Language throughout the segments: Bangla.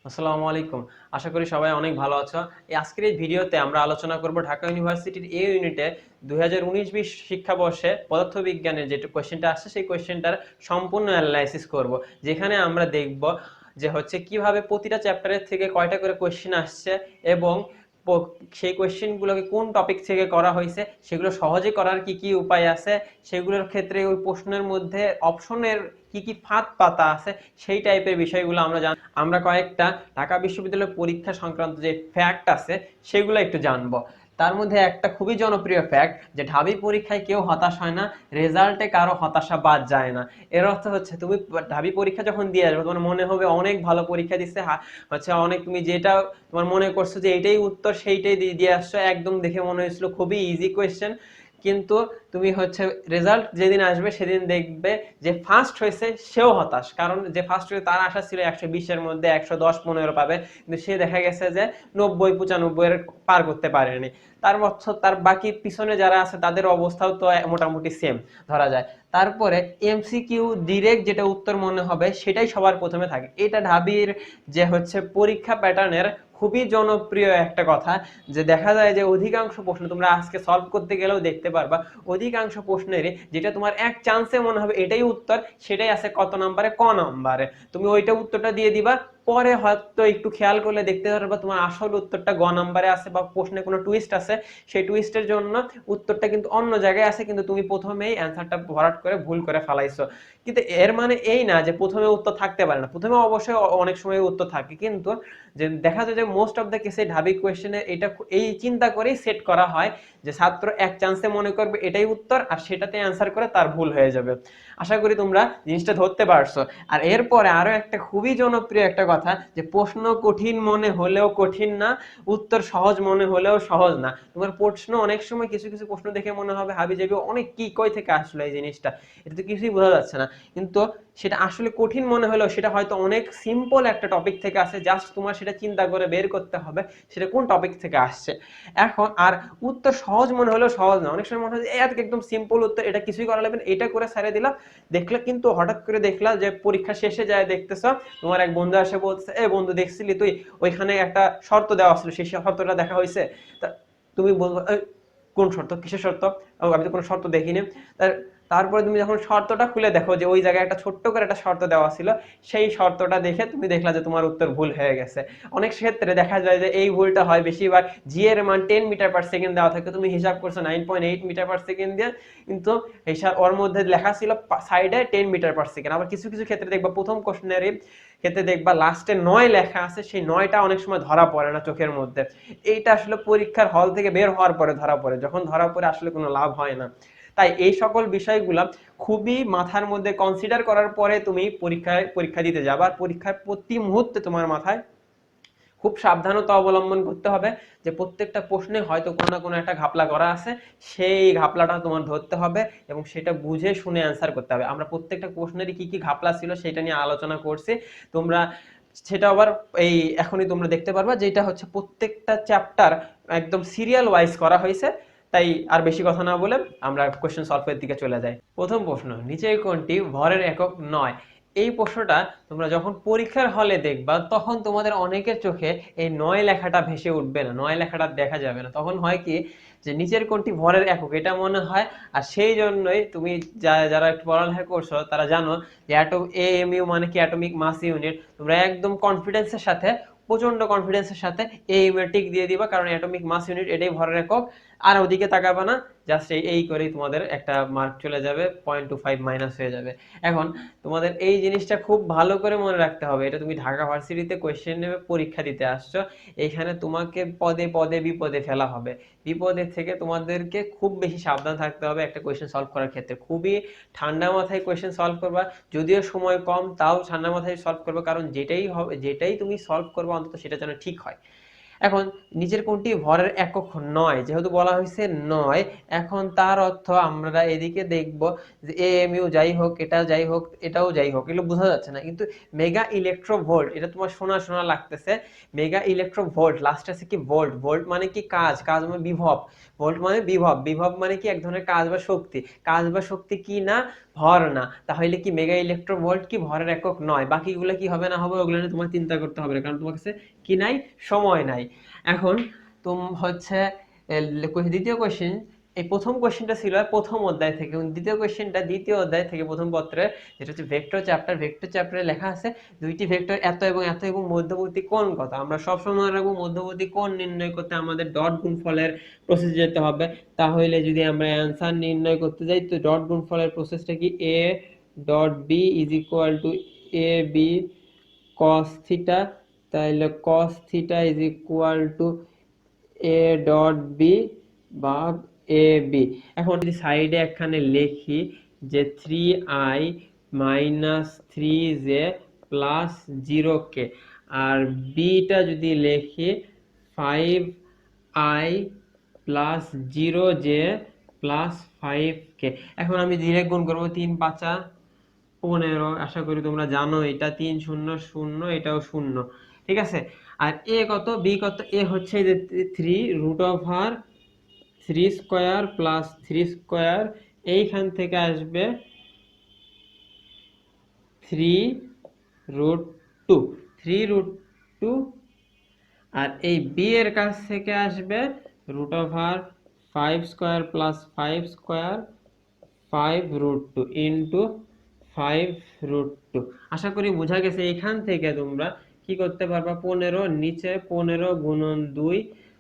আসসালামু আলাইকুম। আশা করি সবাই অনেক ভালো আছো। আজকের এই ভিডিওতে আমরা আলোচনা করব ঢাকা ইউনিভার্সিটির এ ইউনিটে 2019-20 শিক্ষাবর্ষে পদার্থবিজ্ঞানের যে কোশ্চেনটা আসছে সেই কোশ্চেনটার সম্পূর্ণ অ্যানালাইসিস করব। যেখানে আমরা দেখব যে কিভাবে প্রতিটা চ্যাপ্টারের থেকে কয়টা করে কোশ্চেন আসছে এবং সেই কোশ্চেনগুলোকে কোন টপিক থেকে করা হয়েছে, সেগুলো সহজে করার কি কি উপায় আছে, সেগুলোর ক্ষেত্রে ওই প্রশ্নের মধ্যে অপশনের কি কি ফাঁদ পাতা আছে, সেই টাইপের বিষয়গুলো আমরা কয়েকটা ঢাকা বিশ্ববিদ্যালয়ের পরীক্ষা সংক্রান্ত যে ফ্যাক্ট আছে সেগুলো একটু জানবো। তার মধ্যে একটা খুবই জনপ্রিয় ফ্যাক্ট যে ঢাবি পরীক্ষায় কেউ হতাশ হয় না, রেজাল্টে কারো হতাশা বাদ যায় না। এর অর্থ হচ্ছে তুমি ঢাবি পরীক্ষা যখন দিয়ে আসবে তোমার মনে হবে অনেক ভালো পরীক্ষা দিচ্ছে, অনেক তুমি যেটা তোমার মনে করছো যে এইটাই উত্তর সেইটাই দিয়ে আসছো, একদম দেখে মনে হয়েছিল খুবই ইজি কোয়েশ্চেন, কিন্তু তুমি রেজাল্ট যেদিন আসবে সেদিন দেখবে যে ফার্স্ট হয়েছে সেও হতাশ, কারণ যে ফার্স্ট হয়েছে তার আশা ছিল 120-এর মধ্যে 110-15 পাবে, কিন্তু সে দেখা গেছে যে 90-95 পার করতে পারেনি। তার বাকি পিছনে যারা আছে তাদের অবস্থাও তো মোটামুটি সেম ধরা যায়। তারপরে এমসিকিউ ডিরেক্ট যেটা উত্তর মনে হবে সেটাই সবার প্রথমে থাকে। এটা ঢাবির যে পরীক্ষা প্যাটার্নের খুবই জনপ্রিয় একটা কথা, যে দেখা যায় যে অধিকাংশ প্রশ্ন তোমরা আজকে সলভ করতে গেলেও দেখতে পারবা অধিকাংশ প্রশ্নেরই যেটা তোমার এক চান্সে মনে হবে এটাই উত্তর, সেটাই আছে কত নম্বরে, ক নম্বরে। তুমি ওইটা উত্তরটা দিয়ে দিবা, পরে হয়তো একটু খেয়াল করলে দেখতে পারবা তোমার আসল উত্তরটা গ নম্বরে আছে বা প্রশ্নে কোনো টুইস্ট আছে, সেই টুইস্টের জন্য উত্তরটা কিন্তু অন্য জায়গায় আছে, কিন্তু তুমি প্রথমেই অ্যান্সারটা ভরাট করে ভুল করে ফেলাইছো। কিন্তু এর মানে এই না যে প্রথমে উত্তর থাকতে পারে না, প্রথমে অবশ্যই অনেক সময় উত্তর থাকে, কিন্তু যে দেখা যায় যে মোস্ট অফ দ্য কেসে ঢাবি কোয়েশ্চেনে এটা এই চিন্তা করেই সেট করা হয় যে ছাত্র এক চান্সে মনে করবে এটাই উত্তর আর সেটাতে অ্যান্সার করে তার ভুল হয়ে যাবে। আশা করি তোমরা জিনিসটা ধরতে পারছো। আর এরপরে আরো একটা খুবই জনপ্রিয় একটা কথা, যে প্রশ্ন কঠিন মনে হলেও কঠিন না, উত্তর সহজ মনে হলেও সহজ না। তোমার প্রশ্ন অনেক সময় কিছু কিছু প্রশ্ন দেখে মনে হবে হাবিজাবি অনেক, কি কই থেকে আসলো এই জিনিসটা, এটা তো কিছুই বোঝা যাচ্ছে না, কিন্তু সেটা আসলে কঠিন মনে হলেও সেটা হয়তো অনেক সিম্পল একটা টপিক থেকে আসে, জাস্ট তোমার সেটা চিন্তা করে বের করতে হবে সেটা কোন টপিক থেকে আসছে। এখন আর উত্তর সহজ মনে হলেও সহজ না, অনেক সময় মনে হয় একদম সিম্পল উত্তর, এটা কিছুই করা লাগবে না, এটা করে ছেড়ে দিলাম। দেখলে কিন্তু হঠাৎ করে দেখলা যে পরীক্ষা শেষে যায় দেখতেছ তোমার এক বন্ধু এসে বলছে, এ বন্ধু দেখছিলি তুই ওইখানে একটা শর্ত দেওয়া ছিল, সেই শর্তটা দেখা হয়েছে? তা তুমি বলবো কোন শর্ত, কিসের শর্ত? আমি তো কোনো শর্ত দেখিনি। তারপরে তুমি যখন শর্তটা খুলে দেখো যে ওই জায়গায় একটা ছোট্ট করে একটা শর্ত দেওয়া ছিল, সেই শর্তটা দেখে তুমি দেখলা যে তোমার উত্তর ভুল হয়ে গেছে। অনেক ক্ষেত্রে দেখা যায় যে এই ভুলটা হয় বেশিরভাগ, জি এর মান 10 মিটার পার সেকেন্ড দেওয়া থাকে, তুমি হিসাব করছো 9.8 মিটার পার সেকেন্ড দিয়ে, কিন্তু হিসাব ওর মধ্যে লেখা ছিল সাইডে 10 মিটার পার সেকেন্ড। আবার কিছু কিছু ক্ষেত্রে দেখবা প্রথম কোশ্চেনের ক্ষেত্রে দেখবা লাস্টে 9 লেখা আছে, সেই 9টা অনেক সময় ধরা পড়ে না চোখের মধ্যে। এইটা আসলে পরীক্ষার হল থেকে বের হওয়ার পরে ধরা পড়ে, যখন ধরা পড়ে আসলে কোনো লাভ হয় না। তাই এই সকল বিষয়গুলো খুবই মাথার মধ্যে কনসিডার করার পরে তুমি পরীক্ষা দিতে যাবে। আর পরীক্ষার প্রতি মুহূর্তে তোমার মাথায় খুব সাবধানতা অবলম্বন করতে হবে যে প্রত্যেকটা প্রশ্নে হয়তো কোনো না কোনো একটা ঘাপলা করা আছে, সেই ঘাপলাটা তোমার ধরতে হবে এবং সেটা বুঝে শুনে অ্যান্সার করতে হবে। আমরা প্রত্যেকটা প্রশ্নেরই কি কি ঘাপলা ছিল সেটা নিয়ে আলোচনা করছি, তোমরা সেটা আবার এই এখনই তোমরা দেখতে পারবা, যেটা প্রত্যেকটা চ্যাপ্টার একদম সিরিয়াল ওয়াইজ করা হয়েছে। তাই আর বেশি কথা না বলে আমরা কোশ্চেন সলভের দিকে চলে যাই। প্রথম প্রশ্ন, নিচের কোনটি ভরের একক নয়? এই প্রশ্নটা তোমরা যখন পরীক্ষার হলে দেখবা তখন তোমাদের অনেকের চোখে এই 9 লেখাটা ভেসে উঠবে না, 9 লেখাটা দেখা যাবে না। তখন হয় কি যে নিচের কোনটি ভরের একক এটা মনে হয়। আর সেই জন্যই তুমি যারা একটু পড়ালেখা করছো তারা জানো যে এএমইউ মানে কি অ্যাটমিক মাস ইউনিট, তোমরা একদম কনফিডেন্সের সাথে, প্রচন্ড কনফিডেন্সের সাথে এএমইউ টিক দিয়ে দিবা, কারণ অ্যাটমিক মাস ইউনিট এটাই ভরের একক। আর ওদিকে তাকাবা না, জাস্ট এই করেই তোমাদের একটা মার্ক চলে যাবে, 0.25 মাইনাস হয়ে যাবে। এখন তোমাদের এই জিনিসটা খুব ভালো করে মনে রাখতে হবে, এটা তুমি ঢাকা ভার্সিটিতে কোয়েশ্চেন নেবে, পরীক্ষা দিতে আসছো, এখানে তোমাকে পদে পদে বিপদে ফেলা হবে। বিপদে থেকে তোমাদেরকে খুব বেশি সাবধান থাকতে হবে একটা কোয়েশ্চেন সলভ করার ক্ষেত্রে, খুবই ঠান্ডা মাথায় কোয়েশ্চেন সলভ করবা, যদিও সময় কম তাও ঠান্ডা মাথায় সলভ করবে, কারণ যেটাই হবে যেটাই তুমি সলভ করবে অন্তত সেটা যেন ঠিক হয়। এখন নিচের কোনটি ভরের একক নয়, যেহেতু বলা হয়েছে নয়, এখন তার অর্থ আমরা এদিকে দেখব যে এএমইউ যাই হোক, এটা যাই হোক, এটাও যাই হোক, এগুলো বোঝা যাচ্ছে না, কিন্তু মেগা ইলেকট্রোভোল্ট এটা তোমার শোনা শোনা লাগতেছে। মেগা ইলেকট্রোভোল্ট লাস্ট আছে কি ভোল্ট, ভোল্ট মানে কি কাজ, কাজ মানে বিভব, ভোল্ট মানে বিভব, বিভব মানে কি এক ধরনের কাজ বা শক্তি, কাজ বা শক্তি কি না, ভর না, তাহলে কি মেগা ইলেকট্রোভোল্ট কি ভরের একক নয়? বাকিগুলো কি হবে না হবে ওগুলো নিয়ে তোমার চিন্তা করতে হবে না, কারণ তোমার কাছে কি নাই, সময় নাই। এখন হচ্ছে দ্বিতীয় কোশ্চেন, এই প্রথম কোশ্চেনটা ছিল প্রথম অধ্যায় থেকে, এবং দ্বিতীয় কোশ্চেনটা দ্বিতীয় অধ্যায় থেকে প্রথম পত্রে, যেটা হচ্ছে ভেক্টর চ্যাপ্টার। ভেক্টর চ্যাপ্টারে লেখা আছে দুইটি ভেক্টর এত এবং এত এবং মধ্যবর্তী কোণ কত। আমরা সবসময় মনে রাখবো মধ্যবর্তী কোণ নির্ণয় করতে আমাদের ডট গুণফলের প্রসেস যেতে হবে। তাহলে যদি আমরা অ্যান্সার নির্ণয় করতে যাই, তো ডট গুণফলের প্রসেসটা কি, A dot B is equal to A B cos theta, তাহলে cos theta is equal to A dot B ভাগ এ বি। এখন যদি সাইডে একখানে লিখি যে 3i minus 3j plus 0k, আর বিটা যদি লিখি 5i plus 0j plus 5k। এখন আমি ডিরেক্ট গুণ করবো, 3 5 15, আশা করি তোমরা জানো এটা 3 0 0, এটাও 0, ঠিক আছে। আর এ কত, বি কত, এ হচ্ছে যে 3 root over 3 square plus 3 square, এইখান থেকে আসবে 3 রুট 2, 3 রুট 2, আর এই বি এর কাছ থেকে আসবে root over 5 square plus 5 square 5 root 2 into 5 root 2। আশা করি বোঝা গেছে। এখান থেকে তোমরা কি করতে পারবা, 15 নিচে 15 গুণন 2,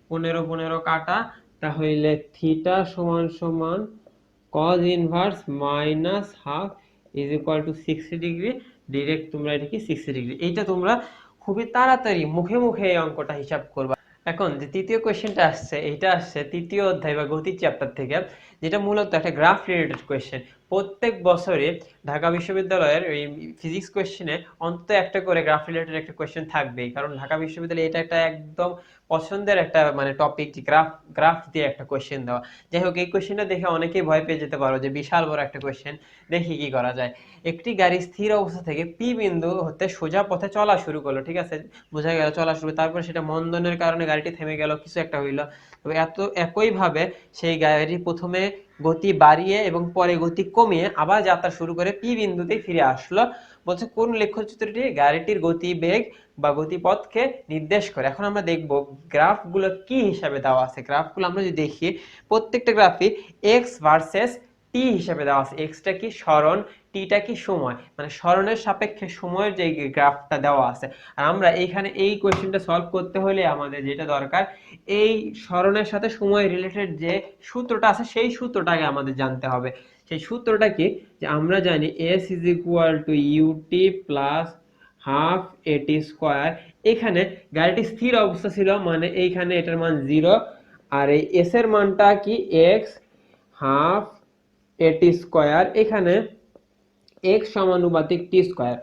15 15 কাটা, তাহলে থিটা সমান সমান cos inverse minus half is equal two 60 degree. Direct তোমরা এটা কি 60 ডিগ্রি, এইটা তোমরা খুবই তাড়াতাড়ি মুখে মুখে এই অঙ্কটা হিসাব করবা। এখন যে তৃতীয় কোয়েশ্চেনটা আসছে, এইটা আসছে তৃতীয় অধ্যায় বা গতি চ্যাপ্টার থেকে, যেটা মূলত একটা গ্রাফ রিলেটেড কোয়েশ্চেন। প্রত্যেক বছরে ঢাকা বিশ্ববিদ্যালয়ের এই ফিজিক্স কোয়েশ্চেনে অন্তত একটা করে গ্রাফ রিলেটেড একটা কোয়েশ্চেন থাকবেই, কারণ ঢাকা বিশ্ববিদ্যালয়ে এটা একটা একদম পছন্দের একটা মানে টপিক, যে গ্রাফ দিয়ে একটা কোয়েশ্চেন দেওয়া। যাই হোক, এই কোয়েশ্চেনটা দেখে অনেকেই ভয় পেয়ে যেতে পারো যে বিশাল বড় একটা কোয়েশ্চেন, দেখি কি করা যায়। একটি গাড়ি স্থির অবস্থা থেকে পি বিন্দু হতে সোজা পথে চলা শুরু করলো, ঠিক আছে, বোঝা গেল চলা শুরু, তারপর সেটা মন্দনের কারণে গাড়িটি থেমে গেল, কিছু একটা হইলো। তবে একইভাবে সেই গাড়ি প্রথমে গতি বাড়িয়ে এবং পরে গতি কমিয়ে আবার যাত্রা শুরু করে পি বিন্দুতে ফিরে আসলো। বলছে কোন লেখচিত্রটি গাড়িটির গতিবেগ বা গতিপথকে নির্দেশ করে। এখন আমরা দেখব গ্রাফগুলো কি হিসাবে দেওয়া আছে। গ্রাফগুলো আমরা যদি দেখি, প্রত্যেকটা গ্রাফই এক্স ভার্সেস টি হিসাবে দেওয়া আছে। এক্সটা কি সরণ, টিটা কি সময়, মানে সরণের সাপেক্ষে সময়ের যে গ্রাফটা দেওয়া আছে। আর আমরা এইখানে এই কোয়েশ্চেনটা সলভ করতে হলে আমাদের যেটা দরকার, এই সরণের সাথে সময় রিলেটেড যে সূত্রটা আছে সেই সূত্রটাকে আমাদের জানতে হবে। সেই সূত্রটা কি, যে আমরা জানি s is equal to ut plus half at square. এখানে গাড়িটি স্থির অবস্থা ছিল, মানে এইখানে এটার মান 0, আর এই s এর মানটা কি x হাফ এটি স্কোয়ার, এখানে x সমানুপাতিক টি স্কোয়ার।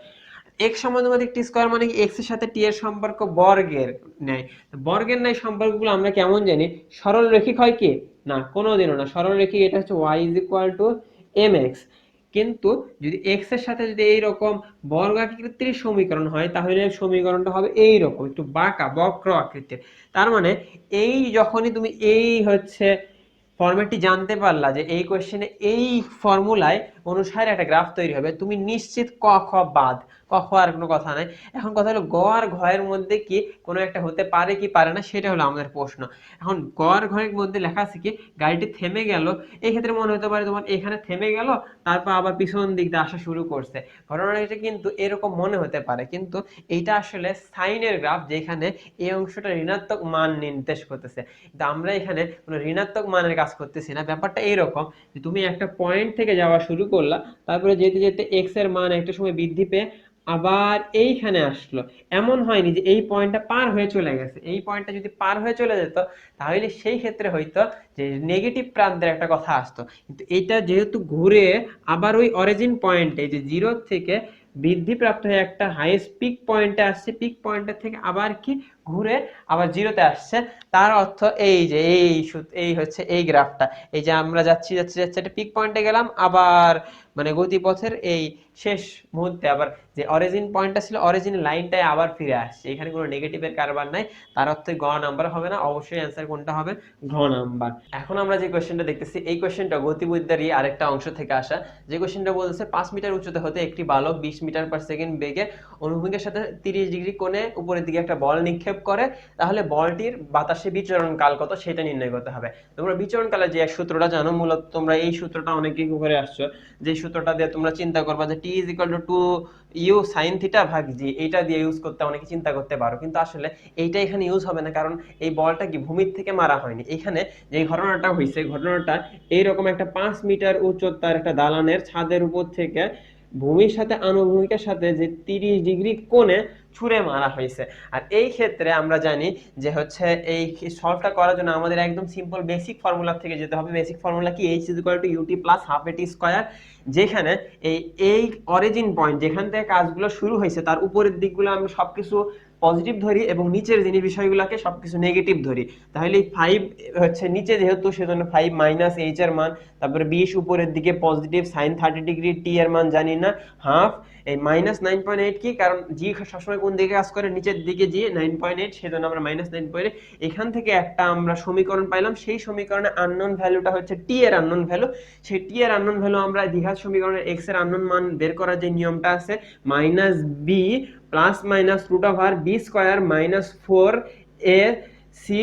x সমানুপাতিক টি স্কোয়ার মানে কি, x এর সাথে t এর সম্পর্ক বর্গের ন্যায়। বর্গের ন্যায় সম্পর্কগুলো আমরা কেমন জানি, সরল রেখিক হয় কি না, কোনোদিনও না সরল রেখিক। এটা হচ্ছে y is equal two mx। কিন্তু যদি x এর সাথে যদি এইরকম বর্গ আকৃতির সমীকরণ হয়, তাহলে সমীকরণটা হবে এইরকম একটু বাঁকা বক্র আকৃতির। তার মানে এই যখনই তুমি এই হচ্ছে ফরম্যাটটি জানতে পারলা যে এই কোশ্চেনে এই ফর্মুলায় অনুসারে একটা গ্রাফ তৈরি হবে, তুমি নিশ্চিত ক খ বাদ, ক খ আর কোনো কথা নাই। এখন কথা হলো গ আর ঘ এর মধ্যে কি কোনো একটা হতে পারে কি পারে না, সেটা হলো আমাদের প্রশ্ন। এখন গ আর ঘ এর মধ্যে লেখা আছে কি গাড়িটি থেমে গেল, এই ক্ষেত্রে মনে হতে পারে তোমার এখানে থেমে গেল, তারপর আবার পিছন দিক দিয়ে আসা শুরু করছে। ঘটনাটা কিন্তু এরকম মনে হতে পারে, কিন্তু এইটা আসলে সাইনের গ্রাফ, যেখানে এই অংশটা ঋণাত্মক মান নির্দেশ করতেছে। কিন্তু আমরা এখানে কোনো ঋণাত্মক মানের কাজ করতেছি না। ব্যাপারটা এইরকম যে তুমি একটা পয়েন্ট থেকে যাওয়া শুরু করলা, তারপরে যেতে যেতে এক্স এর মান একটা সময় বৃদ্ধি পেয়ে আবার এইখানে আসলো। এমন হয়নি যে এই পয়েন্টটা পার হয়ে চলে গেছে। এই পয়েন্টটা যদি পার হয়ে চলে যেত, তাহলে সেই ক্ষেত্রে হয়তো যে নেগেটিভ প্রান্তের একটা কথা আসতো। কিন্তু এইটা যেহেতু ঘুরে আবার ওই অরিজিন পয়েন্টে, যে 0 থেকে বৃদ্ধিপ্রাপ্ত হয়ে একটা হাইয়েস্ট পিক পয়েন্টে আসছে, পিক পয়েন্টের থেকে আবার কি ঘুরে আবার 0-তে আসছে। তার অর্থ এই যে এই হচ্ছে এই গ্রাফটা, এই যে আমরা যাচ্ছি যাচ্ছি যাচ্ছি একটা পিক পয়েন্টে গেলাম, আবার মানে গতিপথের এই শেষ মুহূর্তে আবার যে অরিজিন পয়েন্টটা ছিল, অরিজিন লাইনটাই আবার ফিরে আসছে, এখানে কোনো নেগেটিভের কারবার নাই, তার অর্থে গ নাম্বার হবে না, অবশ্যই অ্যান্সার কোনটা হবে, ঘ নাম্বার। এখন আমরা যে কোশ্চেনটা দেখতেছি এই কোশ্চেনটা গতিবিদ্যারই আরেকটা অংশ থেকে আসা, যে কোশ্চেনটা বলতেছে 5 মিটার উচ্চতা হতে একটি বালক 20 মিটার পার সেকেন্ড বেগে অনুভূমিকের সাথে 30 ডিগ্রি কোণে উপরের দিকে একটা বল নিক্ষেপ করে, তাহলে বলটির বাতাসে বিচরণ কাল কত সেটা নির্ণয় করতে হবে। তোমরা বিচরণ কালের যে এক সূত্রটা জানো, মূলত তোমরা এই সূত্রটা অনেকেই করে আসছো, যে সূত্রটা দিয়ে তোমরা চিন্তা করবা যে টি is equal two 2u sin theta ভাগ জি, এইটা দিয়ে ইউজ করতে অনেকে চিন্তা করতে পারো, কিন্তু আসলে এইটা এখানে ইউজ হবে না, কারণ এই বলটা কি ভূমির থেকে মারা হয়নি। এখানে যে ঘটনাটা হয়েছে, ঘটনাটা এইরকম একটা 5 মিটার উচ্চতার একটা দালানের ছাদের উপর থেকে ভূমির সাথে আনুভূমিকের সাথে যে 30 ডিগ্রি কোণে ছুঁড়ে মারা হয়েছে। আর এই ক্ষেত্রে আমরা জানি যে হচ্ছে এই সলভটা করার জন্য আমাদের একদম সিম্পল বেসিক ফর্মুলা থেকে যেতে হবে। বেসিক ফর্মুলা কি, h is equal to ut plus half at square, যেখানে এই অরিজিন পয়েন্ট যেখান থেকে কাজগুলো শুরু হয়েছে তার উপরের দিকগুলো আমরা সবকিছু পজিটিভ ধরি এবং নিচের জিনিস বিষয়গুলোকে সবকিছু নেগেটিভ ধরি। তাহলে এই 5 হচ্ছে নিচে যেহেতু, সেজন্য 5 মাইনাস h এর মান, তারপরে 20 উপরের দিকে পজিটিভ সাইন 30 ডিগ্রি, t এর মান জানি না, হাফ এই মাইনাস 9.8 কি, কারণ জি সবসময় কোন দিকে কাজ করে, নিচের দিকে, জি 9.8, সেজন্য আমরা মাইনাস 9.8। এখান থেকে একটা আমরা সমীকরণ পাইলাম, সেই সমীকরণে আননোন ভ্যালুটা হচ্ছে টি এর আননোন ভ্যালু, সেই টি এর আননোন ভ্যালু আমরা দ্বিঘাত সমীকরণের এক্স এর আননোন মান বের করার যে নিয়মটা আছে, minus b plus minus root over b square minus 4 a c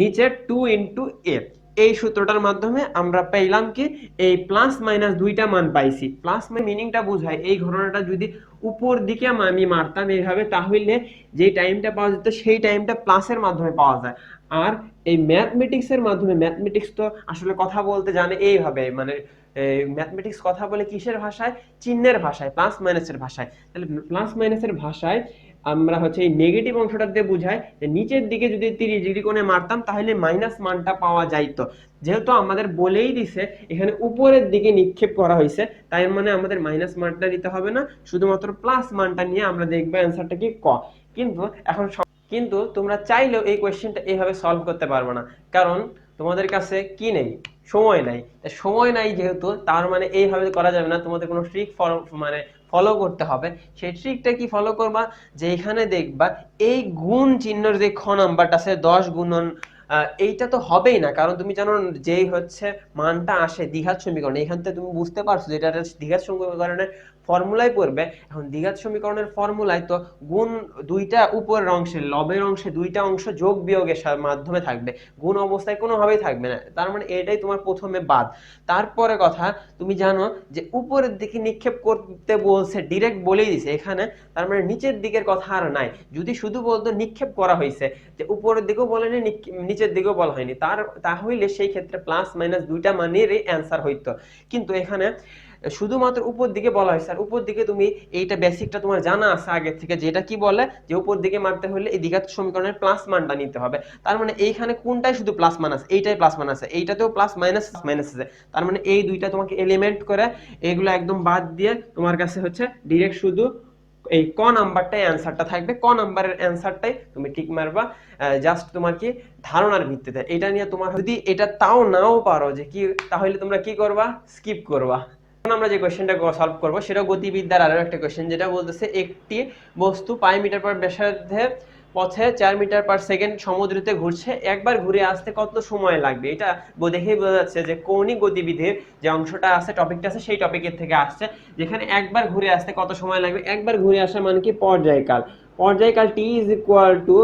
নিচে 2 ইন্টু এ, এই সূত্রটার মাধ্যমে আমরা পেলাম কি এই প্লাস মাইনাস দুইটা মান পাইছি। প্লাস মিনিংটা বোঝায় এই ঘটনাটা যদি উপর দিকে আমি মারতাম এইভাবে, তাহলে যে টাইমটা পাওয়া যেত সেই টাইমটা প্লাসের মাধ্যমে পাওয়া যায়। আর এই ম্যাথমেটিক্স এর মাধ্যমে, ম্যাথমেটিক্স তো আসলে কথা বলতে জানে এইভাবে, মানে ম্যাথমেটিক্স কথা বলে কিসের ভাষায়, চিহ্নের ভাষায়, প্লাস মাইনাসের ভাষায়। তাহলে প্লাস মাইনাসের ভাষায় আমরা হচ্ছে এই নেগেটিভ অংশটা দিয়ে বুঝাই যে নিচের দিকে যদি 30 ডিগ্রি কোণে মারতাম তাহলে মাইনাস মানটা পাওয়া যাইতো। যেহেতু আমাদের বলেই দিছে এখানে উপরের দিকে নিক্ষেপ করা হয়েছে, তাই মানে আমাদের মাইনাস মানটা নিতে হবে না, শুধুমাত্র প্লাস মানটা নিয়ে আমরা দেখবো অ্যান্সারটা কি ক। কিন্তু এখন কিন্তু তোমরা চাইলেও এই কোয়েশ্চেনটা এইভাবে সলভ করতে পারবে না, কারণ তোমাদের কাছে কি নেই, সময় নাই। সময় নাই যেহেতু, তার মানে এইভাবে করা যাবে না, তোমাদের কোনো ট্রিক মানে ফলো করতে হবে। সেই ট্রিকটা কি ফলো করবা, যে এখানে দেখবা এই গুণ চিহ্নের যে খ নাম্বারটা আছে 10 গুণন, এইটা তো হবেই না, কারণ তুমি জানো যেই হচ্ছে মানটা আসে দ্বিঘাত সমীকরণ, এখান থেকে তুমি বুঝতে পারছো যে এটা দ্বিঘাত সমীকরণের ফর্মুলায় পড়বে। এখন দ্বিঘাত সমীকরণের ফর্মুলায় তো গুণ দুইটা উপরের অংশে, লবের অংশে দুইটা অংশ যোগ বিয়োগের মাধ্যমে থাকবে, গুণ অবস্থায় কোনোভাবেই থাকবে না, তার মানে এটাই তোমার প্রথমে বাদ। তারপরে কথা, তুমি জানো যে উপরের দিকে নিক্ষেপ করতে বলছে, ডিরেক্ট বলেই দিছে এখানে, তার মানে নিচের দিকের কথা আর নাই। যদি শুধু বলতো নিক্ষেপ করা হয়েছে, যে উপরের দিকেও বলেনি নিচের দিকেও বলা হয়নি, তাহলে সেই ক্ষেত্রে প্লাস মাইনাস দুইটা মানেরই অ্যান্সার হইতো। কিন্তু এখানে শুধুমাত্র উপর দিকে বলা হয়েছে, আর উপর দিকে তুমি এইটা বেসিকটা তোমার জানা আছে আগে থেকে, যেটা কি বলে যে উপর দিকে মারতে হলে এই দ্বিঘাত সমীকরণের প্লাস মানটা নিতে হবে। তার মানে এইখানে কোনটাই শুধু প্লাস মান আছে, এইটাই প্লাস মান আছে, এইটাতেও প্লাস মাইনাস মাইনাস আছে, তার মানে এই দুইটা তোমাকে এলিমেন্ট করে এগুলো একদম বাদ দিয়ে তোমার কাছে হচ্ছে ডিরেক্ট শুধু এই ক নাম্বারটাই অ্যান্সারটা থাকবে। ক নাম্বারের অ্যান্সারটাই তুমি ঠিক মারবা, জাস্ট তোমার কি ধারণার ভিত্তিতে। এটা নিয়ে তোমার যদি এটা তাও নাও পারো যে কি, তাহলে তোমরা কি করবা, স্কিপ করবা। এখন আমরা যে কোশ্চেনটা সলভ করব সেটা গতিবিদ্যার আরো একটা কোশ্চেন, যেটা বলতেছে একটি বস্তু পাই মিটার পার ব্যাসার্ধে পথে 4 মিটার পার সেকেন্ড সমুদ্রতে ঘুরছে, একবার ঘুরে আসতে কত সময় লাগবে। এটা দেখেই বোঝা যাচ্ছে যে কৌণিক গতিবিধির যে অংশটা আছে, টপিকটা আছে, সেই টপিকের থেকে আসছে, যেখানে একবার ঘুরে আসতে কত সময় লাগবে। একবার ঘুরে আসা মানে কি পর্যায়কাল, পর্যায়কাল T is equal to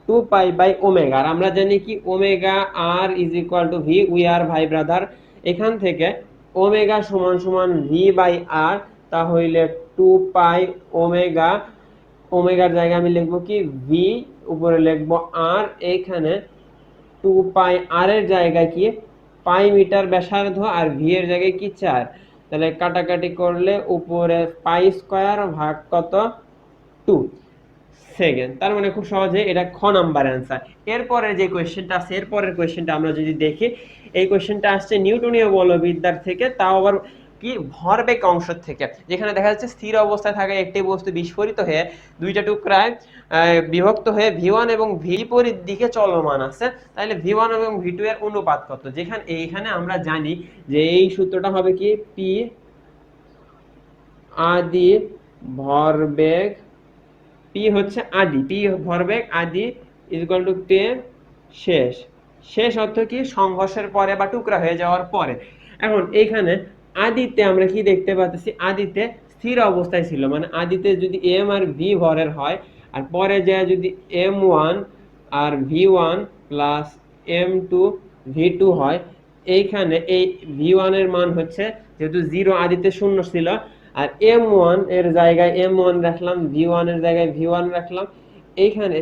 2 pi by omega, আর আমরা জানি কি omega r is equal to v, we are bhai brother. এখান থেকে ওমেগা সমান সমান ভি বাই আর, তাহলে 2 পাই ওমেগা, ওমেগার জায়গায় আমি লিখবো কি ভি, উপরে লিখবো আর, এইখানে 2 পাই আর এর জায়গায় কি পাই মিটার ব্যাসার্ধ, আর ভি এর জায়গায় কি 4, তাহলে কাটাকাটি করলে উপরে পাই স্কয়ার ভাগ কত 2 সেকেন্ড। তার মানে খুব সহজে এটা খ নাম্বার অ্যান্সার। এরপরে যে কোয়েশ্চেনটা আছে, এরপরের কোয়েশ্চেনটা আমরা যদি দেখি, এই কোয়েশ্চেনটা আসছে নিউটনীয় বলবিদ্যার থেকে, তাও আবার কি ভরবেগ অংশ থেকে, যেখানে দেখা যাচ্ছে স্থির অবস্থায় থাকা একটি বস্তু বিস্ফোরিত হয়ে দুইটা টুকরায় বিভক্ত হয়ে ভি1 এবং ভি বিপরীত দিকে চলমান আছে, তাহলে ভি1 এবং ভি2 এর অনুপাত কত। যেখানে এইখানে আমরা জানি যে এই সূত্রটা হবে কি পি আদি ভরবেগ, পি হচ্ছে আদি, পি ভরবেগ আদি ইজ ইকুয়াল টু কে শেষ। শেষ অর্থ কি? সংঘর্ষের পরে বা টুকরা হয়ে যাওয়ার পরে। এখন এইখানে আদিতে আমরা কি দেখতে পাচ্ছি? আদিতে স্থির অবস্থায় ছিল, মানে আদিতে যদি এম আর ভি ভরের হয় আর পরে যায় যদি এম ওয়ান আর v one plus m two V two হয়, এইখানে এই ভি ওয়ানের মান হচ্ছে যেহেতু জিরো আদিতে শূন্য ছিল, আর এম ওয়ান এর জায়গায় এম ওয়ান রাখলাম, ভি ওয়ান এর জায়গায় ভি ওয়ান রাখলাম। এইখানে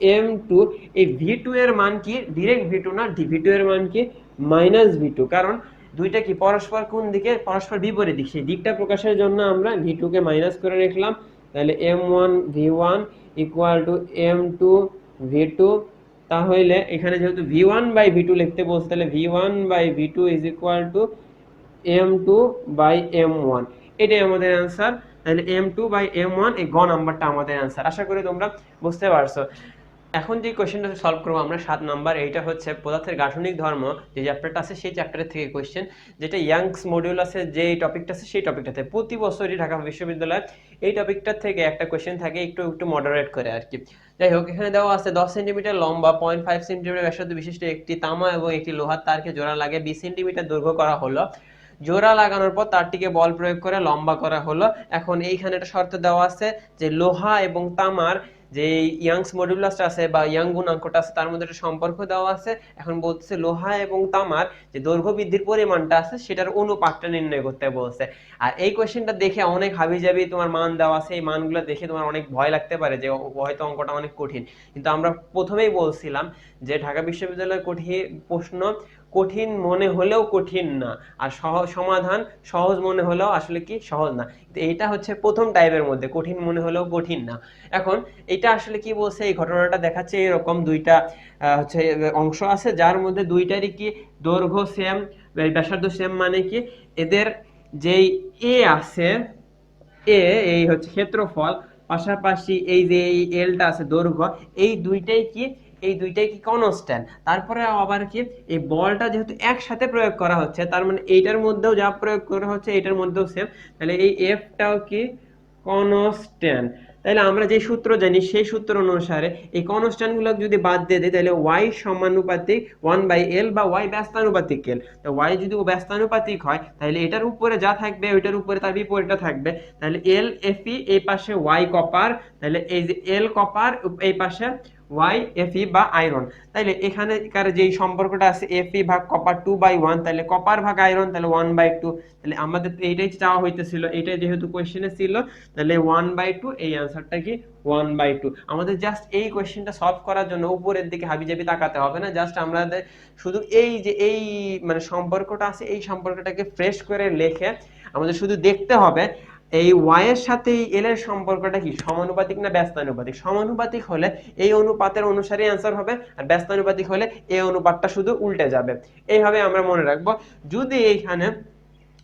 এম টু, এই ভি টু এর মান কি? ডিরেক্ট ভি টু না, ভি টু এর মান কি? মাইনাস ভি টু, কারণ দুইটা কি পরস্পর কোন দিকে? পরস্পর বিপরীত দিক। সেই দিকটা প্রকাশের জন্য আমরা ভি টু কে মাইনাস করে রাখলাম। তাহলে M one V one equal to M two V two. তাহলে এখানে যেহেতু V one by V two লিখতে বলছে, তাহলে V one by V two is equal to M two by M one. এটাই আমাদের অ্যান্সার। তাহলে M two by M one, এই গ নাম্বারটা আমাদের অ্যান্সার। আশা করি তোমরা বুঝতে পারছো। এখন যে কোশ্চেনটা সলভ করবো আমরা 7 নাম্বার, এইটা হচ্ছে পদার্থের গাঠনিক ধর্ম যে চ্যাপ্টারটা আছে সেই চ্যাপ্টারের থেকে কোশ্চেন, যেটা ইয়াংস মডিউল আছে যে টপিকটা আছে সেই টপিকটাতে প্রতি বছরই ঢাকা বিশ্ববিদ্যালয়ে এই টপিকটার থেকে একটা কোশ্চেন থাকে, একটু একটু মডারেট করে আর কি। যাই হোক, এখানে দেওয়া আছে 10 সেন্টিমিটার লম্বা 0.5 সেন্টিমিটার ব্যাসার্ধ বিশিষ্ট একটি তামা এবং একটি লোহার তারকে জোড়া লাগে 20 সেন্টিমিটার দৈর্ঘ্য করা হলো। জোড়া লাগানোর পর তারটিকে বল প্রয়োগ করে লম্বা করা হলো। এখন এইখানে একটা শর্ত দেওয়া আছে যে লোহা এবং তামার যে ইয়াংস মডুলাসটা আছে বা ইয়াং গুণাঙ্কটা আছে তার মধ্যে একটা সম্পর্ক দেওয়া আছে। এখন বলতেছে লোহা এবং তামার যে দৈর্ঘ্য বৃদ্ধির পরিমাণটা আছে সেটার অনুপাতটা নির্ণয় করতে বলছে। আর এই কোশ্চেনটা দেখে অনেক হাবিজাবি তোমার মান দেওয়া আছে, এই মানগুলো দেখে তোমার অনেক ভয় লাগতে পারে যে হয়তো অঙ্কটা অনেক কঠিন, কিন্তু আমরা প্রথমেই বলছিলাম যে ঢাকা বিশ্ববিদ্যালয়ের কঠিন প্রশ্ন কঠিন মনে হলেও কঠিন না, আর সমাধান সহজ মনে হলেও আসলে কি সহজ না। এইটা হচ্ছে প্রথম টাইপের মধ্যে কঠিন মনে হলেও কঠিন না। এখন এটা আসলে কি বলছে? এই ঘটনাটা দেখাচ্ছে এরকম দুইটা হচ্ছে অংশ আছে যার মধ্যে দুইটারই কি দৈর্ঘ্য সেম, ব্যাসার্ধ সেম, মানে কি এদের যেই এ আছে, এ এই হচ্ছে ক্ষেত্রফল, পাশাপাশি এই যে এই এলটা আছে দৈর্ঘ্য, এই দুইটাই কি কনস্ট্যান্ট। তারপরে আবার কি এই বলটা যেহেতু একসাথে প্রয়োগ করা হচ্ছে তার মানে এইটার মধ্যেও যা প্রয়োগ করা হচ্ছে এইটার মধ্যেও সেম, তাহলে এই এফটাও কি কনস্ট্যান্ট। তাহলে আমরা যে সূত্র জানি সেই সূত্র অনুসারে এই কনস্ট্যান্ট গুলো যদি বাদ দিয়ে দিই তাহলে y সমানুপাতিক 1/l বা y ব্যস্তানুপাতিক l। তো y যদি ব্যস্তানুপাতিক হয় তাহলে এটার উপরে যা থাকবে ওইটার উপরে তার বিপরীতটা থাকবে। তাহলে l fe এই পাশে y কপার, তাহলে এই যে l কপার এই পাশে y fe বা আয়রন। তাহলে এখানেকার যেই সম্পর্কটা আছে fe ভাগ কপার 2/1, তাহলে কপার ভাগ আয়রন তাহলে 1/2। তাহলে আমাদের এইটাই চাওয়া হইতেছিল, এইটাই যেহেতু কোশ্চেনে ছিল, তাহলে 1/2, এই অ্যান্সারটা কি 1/2। আমাদের জাস্ট এই কোশ্চেনটা সলভ করার জন্য উপরের দিকে হাবিজাবি তাকাতে হবে না, জাস্ট আমাদের শুধু এই যে এই মানে সম্পর্কটা আছে এই সম্পর্কটাকে ফ্রেশ করে লিখে আমাদের শুধু দেখতে হবে এই y এর সাথে এই l এর সম্পর্কটা কি সমানুপাতিক না ব্যস্তানুপাতিক। সমানুপাতিক হলে এই অনুপাতের অনুসারে অ্যান্সার হবে, আর ব্যস্তানুপাতিক হলে এই অনুপাতটা শুধু উল্টে যাবে। এইভাবে আমরা মনে রাখবো। যদি এইখানে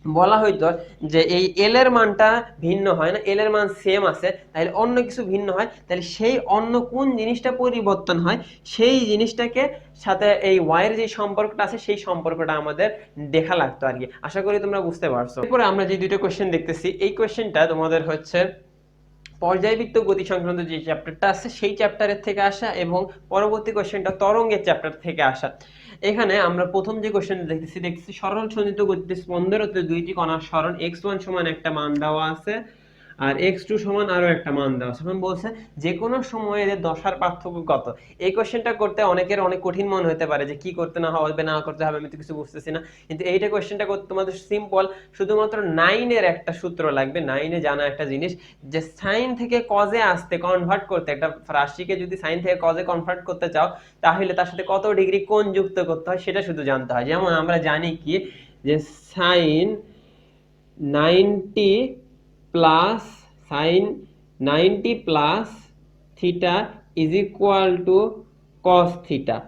বলা হইতো যে এই এল এর মানটা ভিন্ন হয় না, এল এর মান সেম আছে, তাহলে অন্য কিছু ভিন্ন হয়, তাহলে সেই অন্য কোন জিনিসটা পরিবর্তন হয় সেই জিনিসটাকে সাথে এই y এর যে সম্পর্কটা আছে সেই সম্পর্কটা আমাদের দেখা লাগতো আর কি। আশা করি তোমরা বুঝতে পারছো। এরপরে আমরা যে দুটো কোশ্চেন দেখতেছি, এই কোশ্চেনটা তোমাদের হচ্ছে পর্যায়বৃত্ত গতি সংক্রান্ত যে চ্যাপ্টারটা আছে সেই চ্যাপ্টারের থেকে আসা, এবং পরবর্তী কোশ্চেনটা তরঙ্গের চ্যাপ্টার থেকে আসা। এখানে আমরা প্রথম যে কোশ্চেন দেখতেছি সরল সঞ্চিত গতিতে স্পন্দনরত দুইটি কণার সরণ x1 সমান একটা মান দেওয়া আছে আর x2 সমান আরো একটা মান দেওয়া আছে। এখন বলছে যে কোনো সময়ে এদের দশার পার্থক্য কত। এই কোশ্চেনটা করতে অনেকের অনেক কঠিন মনে হতে পারে যে কি করতে না হবে না করতে হবে, আমি তো কিছু বুঝতেছি না, কিন্তু এইটা কোশ্চেনটা করতে তোমাদের সিম্পল। শুধুমাত্র 9 এর একটা সূত্র লাগবে, 9 এ জানা একটা জিনিস যে সাইন থেকে কজে আসতে কনভার্ট করতে, একটা রাশিকে যদি সাইন থেকে কজে কনভার্ট করতে চাও তাহলে তার সাথে কত ডিগ্রি কোণ যুক্ত করতে হয় সেটা শুধু জানতে হয়। যেমন আমরা জানি কি যে sine 90 plus sine 90 plus theta is equal to cos theta.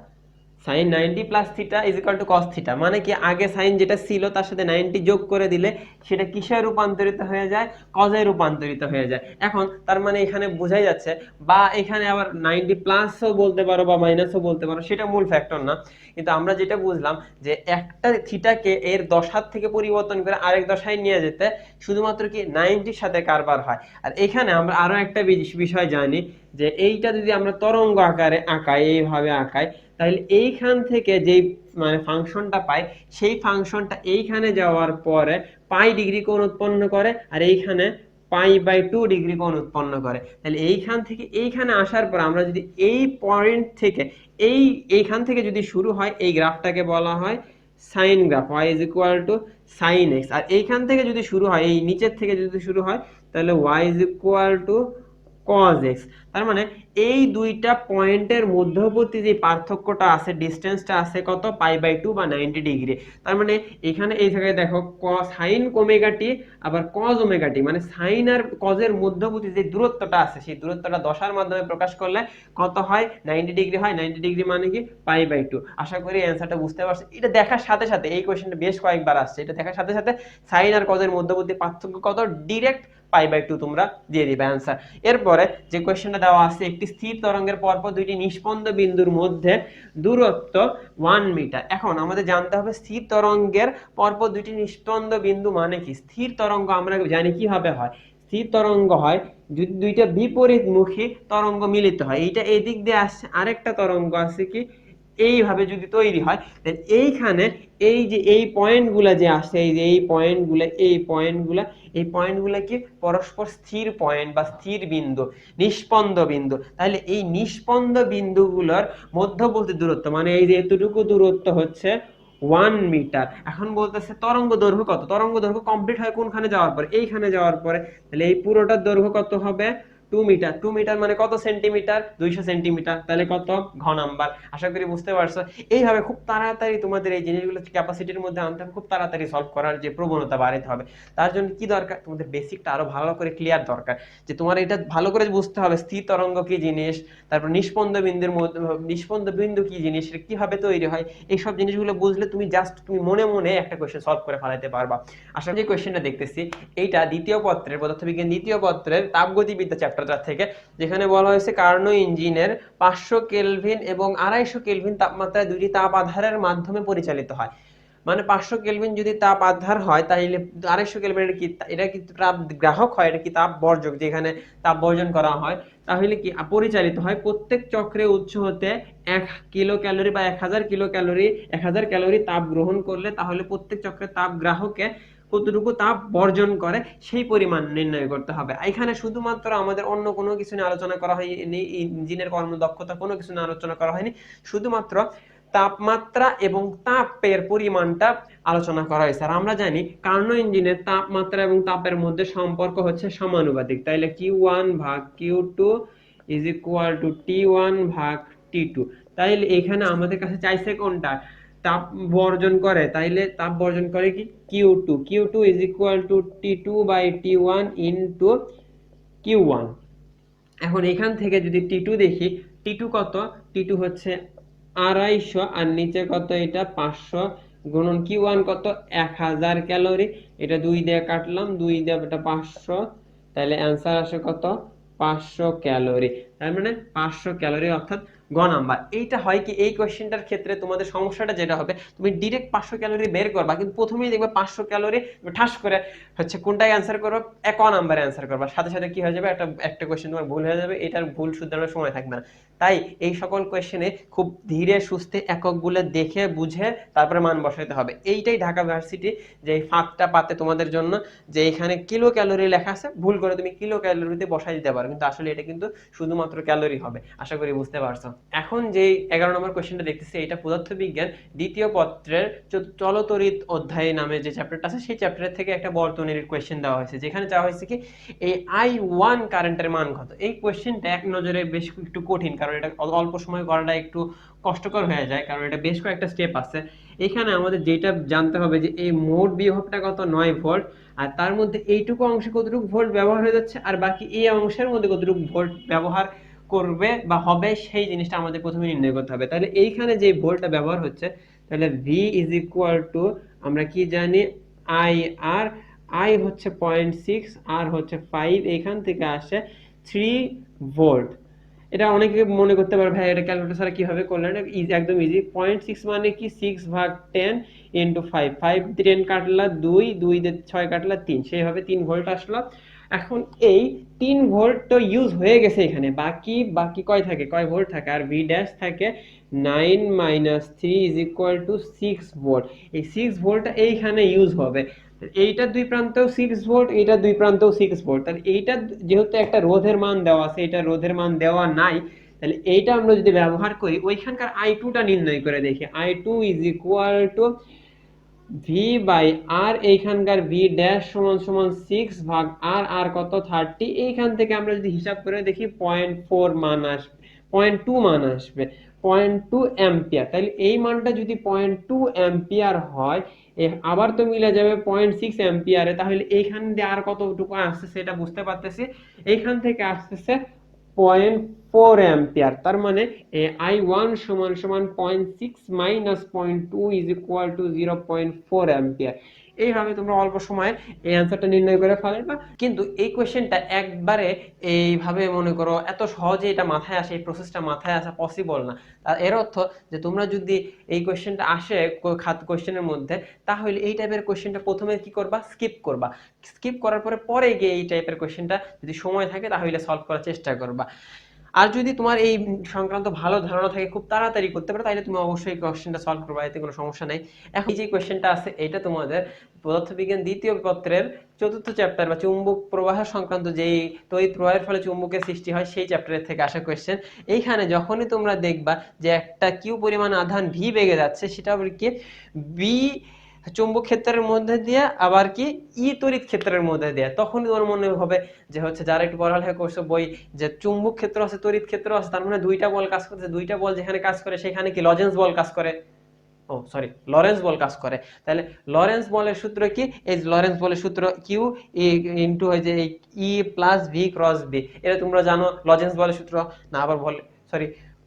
Sine 90 plus theta is equal to cos theta, মানে কি আগে সাইন যেটা ছিল তার সাথে 90 যোগ করে দিলে সেটা কিসে রূপান্তরিত হয়ে যায়, কজে রূপান্তরিত হয়ে যায়। এখন তার মানে এখানে বোঝাই যাচ্ছে, বা এখানে আবার 90 প্লাসও বলতে পারো বা মাইনাসও বলতে পারো, সেটা মূল ফ্যাক্টর না। কিন্তু আমরা যেটা বুঝলাম যে একটা থিটাকে এর দশার থেকে পরিবর্তন করে আরেক দশায় নিয়ে যেতে শুধুমাত্র কি 90-র সাথে কারবার হয়। আর এখানে আমরা আরো একটা বিষয় জানি, যে এইটা যদি আমরা তরঙ্গ আকারে আঁকাই, এইভাবে আঁকাই, তাহলে এইখান থেকে যেই মানে ফাংশনটা পাই, সেই ফাংশনটা এইখানে যাওয়ার পরে পাই ডিগ্রি কোণ উৎপন্ন করে, আর এইখানে পাই/2 ডিগ্রি কোণ উৎপন্ন করে। তাহলে এইখান থেকে এইখানে আসার পর আমরা যদি এই পয়েন্ট থেকে এইখান থেকে যদি শুরু হয়, এই গ্রাফটাকে বলা হয় sine graph, y is equal to sine x. আর এইখান থেকে যদি শুরু হয়, এই নিচের থেকে যদি শুরু হয়, তাহলে y is equal two cos x। তার মানে এই দুইটা পয়েন্টের মধ্যবর্তী যে পার্থক্যটা আছে, ডিসটেন্সটা আছে কত, পাই/2 বা 90 ডিগ্রি। তার মানে এখানে এই জায়গায় দেখো সাইন ওমেগা টি আবার cos ওমেগা টি, মানে সাইন আর কজের মধ্যবর্তী যে দূরত্বটা আছে, সেই দূরত্বটা দশার মাধ্যমে প্রকাশ করলে কত হয়, 90 ডিগ্রি হয়। 90 ডিগ্রি মানে কি, পাই/2। আশা করি অ্যান্সারটা বুঝতে পারছো। এটা দেখার সাথে সাথে, এই কোশ্চেনটা বেশ কয়েকবার আসছে, এটা দেখার সাথে সাথে সাইন আর কজের মধ্যবর্তী পার্থক্য কত, ডিরেক্ট পাই/2 তোমরা দিয়ে দিবে অ্যান্সার। এরপরে যে কোশ্চেনটা দেওয়া আছে, একটি স্থির তরঙ্গের পরপর দুইটি নিষ্পন্দ বিন্দুর মধ্যে দূরত্ব 1 মিটার। এখন আমাদের জানতে হবে স্থির তরঙ্গের পরপর দুইটি নিষ্পন্দ বিন্দু মানে কি। স্থির তরঙ্গ আমরা জানি কিভাবে হয়। স্থির তরঙ্গ হয় যদি দুইটা বিপরীতমুখী তরঙ্গ মিলিত হয়, এইটা এই দিক দিয়ে আসছে, আরেকটা তরঙ্গ আছে কি এইভাবে যদি তৈরি হয়, এইখানে এই যে এই পয়েন্টগুলা যে আসছে, এই যে এই পয়েন্টগুলা কি পরস্পর স্থির পয়েন্ট বা স্থির বিন্দু, নিষ্পন্দ বিন্দু। তাহলে এই নিষ্পন্দ বিন্দুগুলোর মধ্যবর্তী দূরত্ব, মানে এই যে এতটুকু দূরত্ব হচ্ছে 1 মিটার। এখন বলতেছে তরঙ্গ দৈর্ঘ্য কত। তরঙ্গ দৈর্ঘ্য কমপ্লিট হয় কোনখানে যাওয়ার পরে, এইখানে যাওয়ার পরে। তাহলে এই পুরোটার দৈর্ঘ্য কত হবে, 2 মিটার। 2 মিটার মানে কত সেন্টিমিটার, 200 সেন্টিমিটার। তাহলে কত, ঘ নাম্বার। আশা করি বুঝতে পারছো। এইভাবে খুব তাড়াতাড়ি তোমাদের এই জিনিসগুলো ক্যাপাসিটির মধ্যে আনতে হবে, খুব তাড়াতাড়ি সলভ করার যে প্রবণতা বাড়াতে হবে। তার জন্য কি দরকার, তোমাদের বেসিকটা আরো ভালো করে ক্লিয়ার দরকার, যে তোমার এটা ভালো করে বুঝতে হবে স্থির তরঙ্গ কি জিনিস, তারপর নিষ্পন্দ বিন্দু কি জিনিস, কিভাবে তৈরি হয়। এইসব জিনিসগুলো বুঝলে তুমি জাস্ট তুমি মনে মনে একটা কোশ্চেন সলভ করে ফেলাতে পারবা। আসলে যে কোশ্চেনটা দেখতেছি, এইটা দ্বিতীয় পত্রের, পদার্থবিজ্ঞান দ্বিতীয় পত্রের তাপগতিবিদ্যা চ্যাপ্টারটা থেকে, যেখানে বলা হয়েছে কার্নো ইঞ্জিনের 500 কেলভিন এবং 250 কেলভিন তাপমাত্রায় দুইটি তাপ আধারের মাধ্যমে পরিচালিত হয়। মানে 500 কেলভিন যদি তাপ আধার হয়, তাহলে 250 কেলভিন এটা কি তাপ গ্রাহক হয়, এটা কি তাপ বর্জক, যেখানে তাপ বর্জন করা হয়। তাহলে কি পরিচালিত হয় প্রত্যেক চক্রে উৎস হতে 1 কিলো ক্যালোরি বা 1000 কিলো ক্যালোরি 1000 ক্যালোরি তাপ গ্রহণ করলে, তাহলে প্রত্যেক চক্রে তাপ গ্রাহকে কতটুকু তাপ বর্জন করে সেই পরিমাণ নির্ণয় করতে হবে। এখানে শুধুমাত্র আমাদের অন্য কোনো কিছু নিয়ে আলোচনা করা হয়নি, ইঞ্জিনের কর্মদক্ষতা কোনো কিছু নিয়ে আলোচনা করা হয়নি, শুধুমাত্র তাপমাত্রা এবং তাপের পরিমাণটা আলোচনা করা হয়েছে। আর আমরা জানি কার্নো ইঞ্জিনের তাপমাত্রা এবং তাপের মধ্যে সম্পর্ক হচ্ছে সমানুপাতিক। তাইলে Q1 ভাগ Q2 is equal two T1 ভাগ T2। তাইলে এখানে আমাদের কাছে চাইছে কোনটা, তাপ বর্জন করে, তাইলে তাপ বর্জন করে কি Q2 is equal to T2 by T1 into Q1। এখন এখান থেকে যদি T2 দেখি, T2 কত, T2 হচ্ছে 250, আর নিচে কত, এটা 500 গুণন Q1 কত, 1000 ক্যালোরি। এটা 2 দিয়ে কাটলাম, 2 দিয়ে এটা 500, তাহলে অ্যান্সার আসে কত, 500 ক্যালোরি। তার মানে 500 ক্যালোরি, অর্থাৎ গ নাম্বার। এইটা হয় কি, এই কোশ্চেনটার ক্ষেত্রে তোমাদের সমস্যাটা যেটা হবে, তুমি ডিরেক্ট 500 ক্যালোরি বের করবা, কিন্তু প্রথমেই দেখবে 500 ক্যালোরি ঠাস করে হচ্ছে কোনটাই অ্যান্সার করবা, ক নাম্বারে অ্যান্সার করবা, সাথে সাথে কি হয়ে যাবে, একটা কোশ্চেন তোমার ভুল হয়ে যাবে, এটার ভুল শুধরানোর সময় থাকবে না। তাই এই সকল কোশ্চেনে খুব ধীরে সুস্থে এককগুলো দেখে বুঝে তারপরে মান বসাইতে হবে। এইটাই ঢাকা ভার্সিটি যে ফাঁকটা পাতে তোমাদের জন্য, যে এখানে কিলো ক্যালোরি লেখা আছে, ভুল করে তুমি কিলো ক্যালোরিতে বসাই দিতে পারো, কিন্তু আসলে এটা কিন্তু শুধুমাত্র ক্যালোরি হবে। আশা করি বুঝতে পারছো। এখন যে 11 নম্বর কোশ্চেনটা দেখতেছি, এটা পদার্থবিজ্ঞান দ্বিতীয় পত্রের চলতরিৎ অধ্যায় নামে যে চ্যাপ্টারটা আছে, সেই চ্যাপ্টারের থেকে একটা বর্তনীর কোশ্চেন দেওয়া হয়েছে, যেখানে চাওয়া হয়েছে কি এই I1 কারেন্টের মান কত। এই কোশ্চেনটা এক নজরে বেশ একটু কঠিন, কারণ এটা অল্প সময় করাটা একটু কষ্টকর হয়ে যায়, কারণ এটা বেশ কয়েকটা স্টেপ আছে। এখানে আমাদের যেটা জানতে হবে যে এই মোট বিভবটা কত, 9 ভোল্ট, আর তার মধ্যে এইটুকু অংশে কতটুকু ভোল্ট ব্যবহার হয়ে যাচ্ছে, আর বাকি এই অংশের মধ্যে কতটুকু ভোল্ট ব্যবহার করবে বা হবে সেই জিনিসটা আমাদের প্রথমে নির্ণয় করতে হবে। তাহলে এইখানে যে ভোল্টটা ব্যবহার হচ্ছে, তাহলে ভি ইজ ইকুয়াল টু আমরা কি জানি আই আর, আই হচ্ছে 0.6 আর হচ্ছে 5, এখান থেকে আসে 3 ভোল্ট। এটা অনেকে মনে করতে পারে ভাই এটা ক্যালকুলেটর ছাড়া কিভাবে করলেন, একদম ইজি। 0.6 মানে কি 6/10 ইন্টু 5, 5 দিয়ে 10 কাটলা 2, 2 দিয়ে 6 কাটলা 3, সেইভাবে 3 ভোল্ট আসলো। এখন এই 3 ভোল্ট তো ইউজ হয়ে গেছে এখানে, বাকি বাকি কয় ভোল্ট থাকে, আর ভি ড্যাশ থাকে 9 minus 3 is equal two 6 volt. এই 6 ভোল্টটা এইখানে ইউজ হবে। এইটা দুই প্রান্তেও 6 ভোল্ট, এইটা দুই প্রান্তেও 6 ভোল্ট। তাহলে এইটা যেহেতু একটা রোধের মান দেওয়া আছে, এটা রোধের মান দেওয়া নাই, তাহলে এইটা আমরা যদি ব্যবহার করি ওইখানকার I2 টা নির্ণয় করে দেখি। I2 is equal to V by R, এইখানকার ভি ড্যাশ সমান সমান 6 ভাগ আর, আর কত 30, এইখান থেকে আমরা যদি হিসাব করে দেখি 0.4 মান আসবে, 0.2 মান আসবে, 0.2 অ্যাম্পিয়ার। তাহলে এই মানটা যদি 0.2 অ্যাম্পিয়ার হয়, আবার তো মিলে যাবে 0.6 অ্যাম্পিয়ারে, তাহলে এইখান দিয়ে আর কতটুকু আসছে সেটা বুঝতে পারতেছি। এইখান থেকে আসতেছে 0.4 অ্যাম্পিয়ার। তার মানে I1 সমান সমান 0.6 minus 0.2 is equal two 0.4 ampere. এইভাবে তোমরা অল্প সময়ে এই অ্যান্সারটা নির্ণয় করে ফেলবা। কিন্তু এই কোশ্চেনটা একবারে এইভাবে মনে করো এত সহজে এটা মাথায় আসে, এই প্রসেসটা মাথায় আসা পসিবল না। এর অর্থ যে তোমরা যদি এই কোশ্চেনটা আসে কোশ্চেনের মধ্যে, তাহলে এই টাইপের কোশ্চেনটা প্রথমে কি করবা, স্কিপ করবা। স্কিপ করার পরে গিয়ে এই টাইপের কোশ্চেনটা যদি সময় থাকে তাহলে সলভ করার চেষ্টা করবা। আর যদি তোমার এই সংক্রান্ত ভালো ধারণা থাকে, খুব তাড়াতাড়ি করতে পারো, তাহলে তুমি অবশ্যই কোশ্চেনটা সলভ করবে, এতে কোনো সমস্যা নাই। এখন যে কোশ্চেনটা আছে এটা তোমাদের পদার্থবিজ্ঞান দ্বিতীয় পত্রের 4th চ্যাপ্টার বা চুম্বক প্রবাহ সংক্রান্ত, যেই তড়িৎ প্রবাহের ফলে চুম্বকের সৃষ্টি হয় সেই চ্যাপ্টারের থেকে আসা কোশ্চেন। এইখানে যখনই তোমরা দেখবা যে একটা কিউ পরিমাণ আধান ভি বেগে যাচ্ছে, সেটা আবার কি বি চুম্বক ক্ষেত্রের মধ্যে দিয়ে আবার কি ই তড়িৎ ক্ষেত্রের মধ্যে দিয়ে, তখনই তোমার মনে হবে যে হচ্ছে, যারা একটু পড়ালেখা করছে বই, যে চুম্বক ক্ষেত্র আছে তড়িৎ ক্ষেত্র আছে, তার মানে দুইটা বল কাজ করছে, দুইটা বল যেখানে কাজ করে সেখানে কি লজেন্স বল কাজ করে, লরেন্স বল কাজ করে। তাহলে লরেন্স বলের সূত্র কি, এই লরেন্স বলের সূত্র কিউ ইনটু হয় যে ই প্লাস ভি ক্রস বি, এটা তোমরা জানো লজেন্স বলের সূত্র, না আবার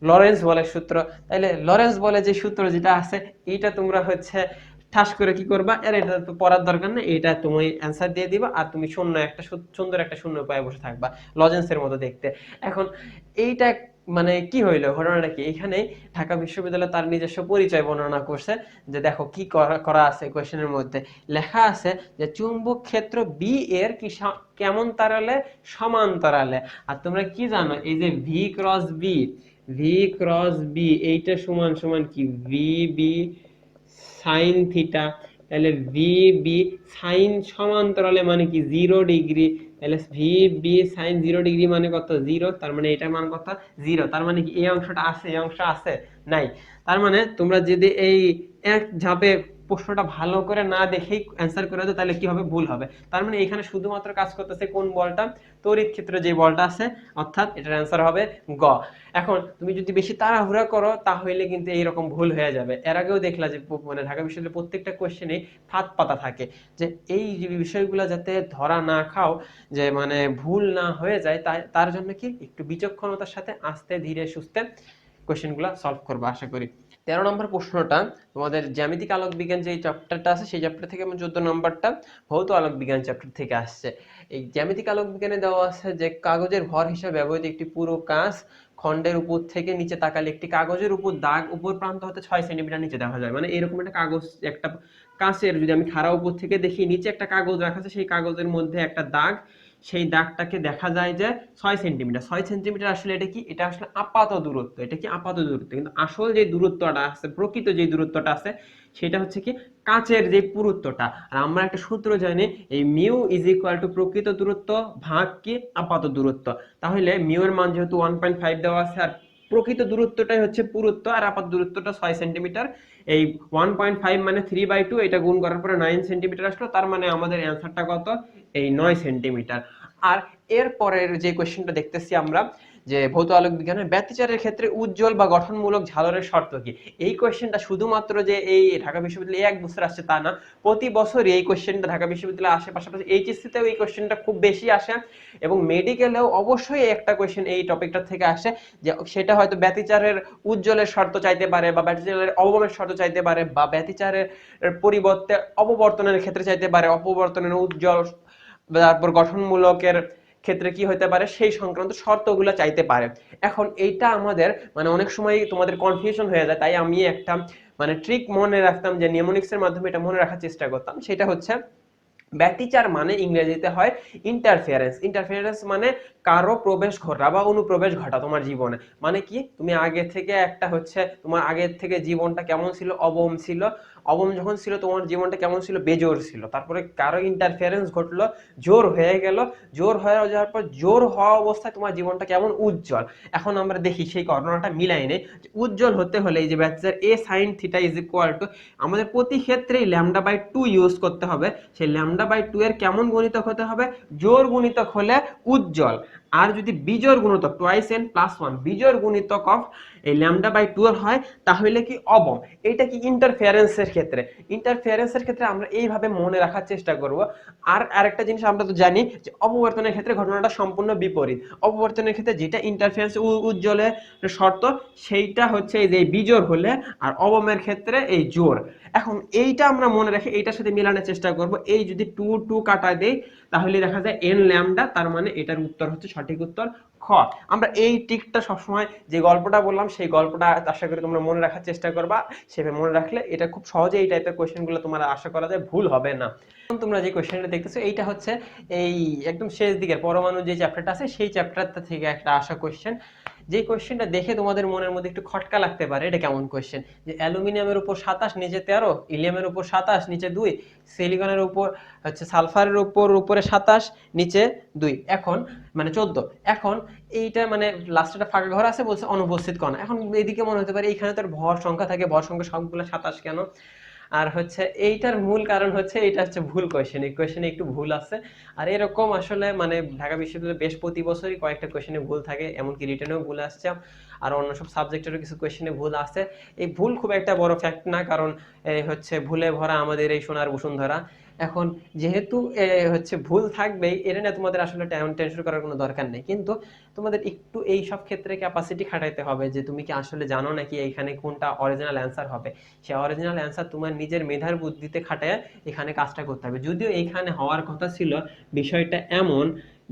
লরেন্স বলের সূত্র। তাহলে লরেন্স বলের যে সূত্র যেটা আছে, এইটা তোমরা হচ্ছে ঠাস করে কি করবা, এর এটা তো পড়ার দরকার নেই, এটা তুমি অ্যান্সার দিয়ে দিবা, আর তুমি শূন্য একটা সুন্দর একটা শূন্য পায়ে বসে থাকবা লজেন্সের মতো দেখতে। এখন এইটা মানে কি হইলো, ঘটনাটা কি, এখানে ঢাকা বিশ্ববিদ্যালয় তার নিজস্ব পরিচয় বর্ণনা করছে, যে দেখো কি করা আছে কোশ্চেনের মধ্যে লেখা আছে যে চুম্বক ক্ষেত্র বি এর কি কেমন তারালে, সমান্তরালে। আর তোমরা কি জানো, এই যে V cross B, V cross B এইটা সমান সমান কি ভি বি সাইন থিটা। তাহলে ভি বি সাইন সমান্তরালে মানে কি 0 ডিগ্রি, তাহলে ভি বি সাইন 0 ডিগ্রি মানে কত 0, তার মানে এটার মান কত 0। তার মানে কি এই অংশটা আছে, এই অংশ আছে নাই। তার মানে তোমরা যদি এই এক ঝাপে প্রশ্নটা ভালো করে না দেখেই অ্যান্সার করে দাও, তাহলে কি হবে, ভুল হবে। তার মানে এখানে শুধুমাত্র কাজ করতেছে কোন বলটা, তড়িৎ ক্ষেত্রে যে বলটা আছে, অর্থাৎ এটার অ্যান্সার হবে গ। এখন তুমি যদি বেশি তাড়াহুড়া করো তাহলে কিন্তু এইরকম ভুল হয়ে যাবে। এর আগেও দেখলা যে মানে ঢাকা বিশ্ববিদ্যালয়ের প্রত্যেকটা কোশ্চেনে ফাঁদ পাতা থাকে, যে এই যে বিষয়গুলো যাতে ধরা না খাও, যে মানে ভুল না হয়ে যায়, তার জন্য কি একটু বিচক্ষণতার সাথে আস্তে ধীরে সুস্থে কোশ্চেনগুলো সলভ করবো আশা করি। 13 নম্বর প্রশ্নটা তোমাদের জ্যামিতিক আলোক বিজ্ঞান যে চ্যাপ্টারটা আছে সেই চ্যাপ্টার থেকে, এবং 14 নম্বরটা ভৌত আলোক বিজ্ঞান চ্যাপ্টার থেকে আসছে। এই জ্যামিতিক আলোক বিজ্ঞানে দেওয়া আছে যে কাগজের ভর হিসাবে ব্যবহৃত একটি পুরো কাঁচ খণ্ডের উপর থেকে নিচে তাকালে একটি কাগজের উপর দাগ উপর প্রান্ত হতে 6 সেন্টিমিটার নিচে দেখা যায়। মানে এরকম একটা কাগজ, একটা কাঁচের যদি আমি খাড়া উপর থেকে দেখি, নিচে একটা কাগজ রাখা আছে, সেই কাগজের মধ্যে একটা দাগ, সেই দাগটাকে দেখা যায় যে 6 সেন্টিমিটার। 6 সেন্টিমিটার আসলে এটা কি, এটা আসলে আপাত দূরত্ব, এটা কি আপাত দূরত্ব, কিন্তু আসল যে দূরত্বটা আছে, প্রকৃত যে দূরত্বটা আছে, সেটা হচ্ছে কি কাঁচের যে পুরুত্বটা। আর আমরা একটা সূত্র জানি, এই মিউ ইজ ইকুয়াল টু প্রকৃত দূরত্ব ভাগ কি আপাত দূরত্ব। তাহলে মিউ এর মান যেহেতু 1.5 দেওয়া আছে, আর প্রকৃত দূরত্বটাই হচ্ছে পুরুত্ব, আর আপাত দূরত্বটা 6 সেন্টিমিটার। এই 1.5 মানে 3/2, এটা গুণ করার পরে 9 সেন্টিমিটার আসলো। তার মানে আমাদের অ্যান্সারটা কত, এই 9 সেন্টিমিটার। আর এর পরের যে কোশ্চেনটা দেখতেছি আমরা, যে ভৌত আলোক বিজ্ঞানের ব্যতিচারের ক্ষেত্রে উজ্জ্বল বা গঠনমূলক ঝালরের শর্ত কি। এই কোয়েশ্চেনটা শুধুমাত্র যে এই ঢাকা বিশ্ববিদ্যালয়ে এক বছর আসছে তা না, প্রতি বছরই এই কোয়েশ্চেনটা ঢাকা বিশ্ববিদ্যালয়ে আসে, পাশাপাশি এইচএসসিতেও এই কোয়েশ্চেনটা খুব বেশি আসে, এবং মেডিকেলেও অবশ্যই একটা কোয়েশ্চেন এই টপিকটা থেকে আসে, যে সেটা হয়তো ব্যতিচারের উজ্জ্বলের শর্ত চাইতে পারে, বা ব্যতিচারের অবমের শর্ত চাইতে পারে, বা ব্যতিচারের পরিবর্তে অপবর্তনের ক্ষেত্রে চাইতে পারে, অপবর্তনের উজ্জ্বল তারপর গঠনমূলকের ক্ষেত্রে কি হতে পারে সেই সংক্রান্ত শর্তগুলো চাইতে পারে। এখন এইটা আমাদের মানে অনেক সময় তোমাদের কনফিউশন হয়ে যায়, তাই আমি একটা মানে ট্রিক মনে রাখতাম, যে নিউমোনিক্স এর মাধ্যমে এটা মনে রাখার চেষ্টা করতাম। সেটা হচ্ছে ব্যতিচার মানে ইংরেজিতে হয় ইন্টারফিয়ারেন্স। ইন্টারফিয়ারেন্স মানে কারো প্রবেশ ঘটা বা অনুপ্রবেশ ঘটা তোমার জীবনে। মানে কি, তুমি আগে থেকে একটা হচ্ছে তোমার আগে থেকে জীবনটা কেমন ছিল, অবম ছিল, অবম যখন ছিল তোমার জীবনটা কেমন ছিল, বেজোর ছিল, তারপরে কারো ইন্টারফিয়ারেন্স ঘটলো, জোর হয়ে গেল, জোর হয়ে যাওয়ার পর জোর হওয়া অবস্থায় তোমার জীবনটা কেমন উজ্জ্বল। এখন আমরা দেখি সেই ঘটনাটা মিলাই নেই। উজ্জ্বল হতে হলে এই যে ব্যাচের A sine theta is equal to আমাদের প্রতি ক্ষেত্রেই ল্যামডা বাই 2 ইউজ করতে হবে। সেই ল্যামডা বাই 2 এর কেমন গুণিতক হতে হবে, জোর গুণিতক হলে উজ্জ্বল। আর যদি বিজোড় গুণিতক টুয়াইস এন প্লাস 1 বিজোড় গুণিতক অফ এই ল্যামডা বাই 2 এর হয়, তাহলে কি অবম। এটা কি ইন্টারফিয়ারেন্সের ক্ষেত্রে। ইন্টারফিয়ারেন্সের ক্ষেত্রে আমরা এইভাবে মনে রাখার চেষ্টা করব। আর আরেকটা জিনিস আমরা তো জানি যে অপবর্তনের ক্ষেত্রে ঘটনাটা সম্পূর্ণ বিপরীত। অপবর্তনের ক্ষেত্রে যেটা ইন্টারফিয়ারেন্স উজ্জ্বলের শর্ত সেইটা হচ্ছে এই যে বিজোড় হলে, আর অবমের ক্ষেত্রে এই জোর। এখন এইটা আমরা মনে রেখে এইটার সাথে মিলানোর চেষ্টা করব। এই যদি 2 2 কাটা দেই তাহলে দেখা যায় n ল্যামডা, তার মানে এটার উত্তর হচ্ছে সঠিক উত্তর খ। আমরা এই ট্রিকটা সবসময় যে গল্পটা বললাম সেই গল্পটা আশা করি তোমরা মনে রাখার চেষ্টা করবা। সেভাবে মনে রাখলে এটা খুব সহজে এই টাইপের কোশ্চেনগুলো তোমার আশা করা যায় ভুল হবে না। তোমরা যে কোশ্চেনটা দেখতেছো এইটা হচ্ছে এই একদম শেষ দিকের পরমাণু যে চ্যাপ্টারটা আছে সেই চ্যাপ্টারটা থেকে একটা আসা কোশ্চেন। যে কোশ্চেনটা দেখে তোমাদের মনের মধ্যে একটু খটকা লাগতে পারে, এটা কেমন কোশ্চেন, যে অ্যালুমিনিয়ামের উপর 27 নিচে 13, ইলিয়ামের উপর 27 নিচে 2, সিলিকনের উপর হচ্ছে সালফারের উপর উপরে 27 নিচে 2, এখন মানে 14। এখন এইটা মানে লাস্টে একটা ফাঁকা ঘর আছে, বলছে অনুপস্থিত কণা। এখন এদিকে মনে হতে পারে এইখানে তোর ভর সংখ্যা থাকে, ভর সংখ্যা সবগুলো 27 কেন। আর হচ্ছে এইটার মূল কারণ হচ্ছে এটা হচ্ছে ভুল কোয়েশ্চেন, এই কোয়েশ্চেনে একটু ভুল আছে। আর এরকম আসলে মানে ঢাকা বিশ্ববিদ্যালয়ে বেশ প্রতি বছরই কয়েকটা কোয়েশ্চেনে ভুল থাকে, এমনকি রিটেনেও ভুল আসছে, আর অন্য সব সাবজেক্টেরও কিছু কোয়েশ্চেনে ভুল আছে। এই ভুল খুব একটা বড় ফ্যাক্ট না, কারণ এই হচ্ছে ভুলে ভরা আমাদের এই সোনার বসুন্ধরা। এখন যেহেতু হচ্ছে ভুল থাকবেই, এটা নিয়ে তোমাদের আসলে টেনশন করার কোনো দরকার নেই, কিন্তু তোমাদের একটু এই সব ক্ষেত্রে ক্যাপাসিটি খাটাইতে হবে, যে তুমি কি আসলে জানো নাকি এখানে কোনটা অরিজিনাল অ্যান্সার হবে। সে অরিজিনাল অ্যান্সার তোমার নিজের মেধার বুদ্ধিতে খাটায় এখানে কাজটা করতে হবে। যদিও এইখানে হওয়ার কথা ছিল বিষয়টা এমন,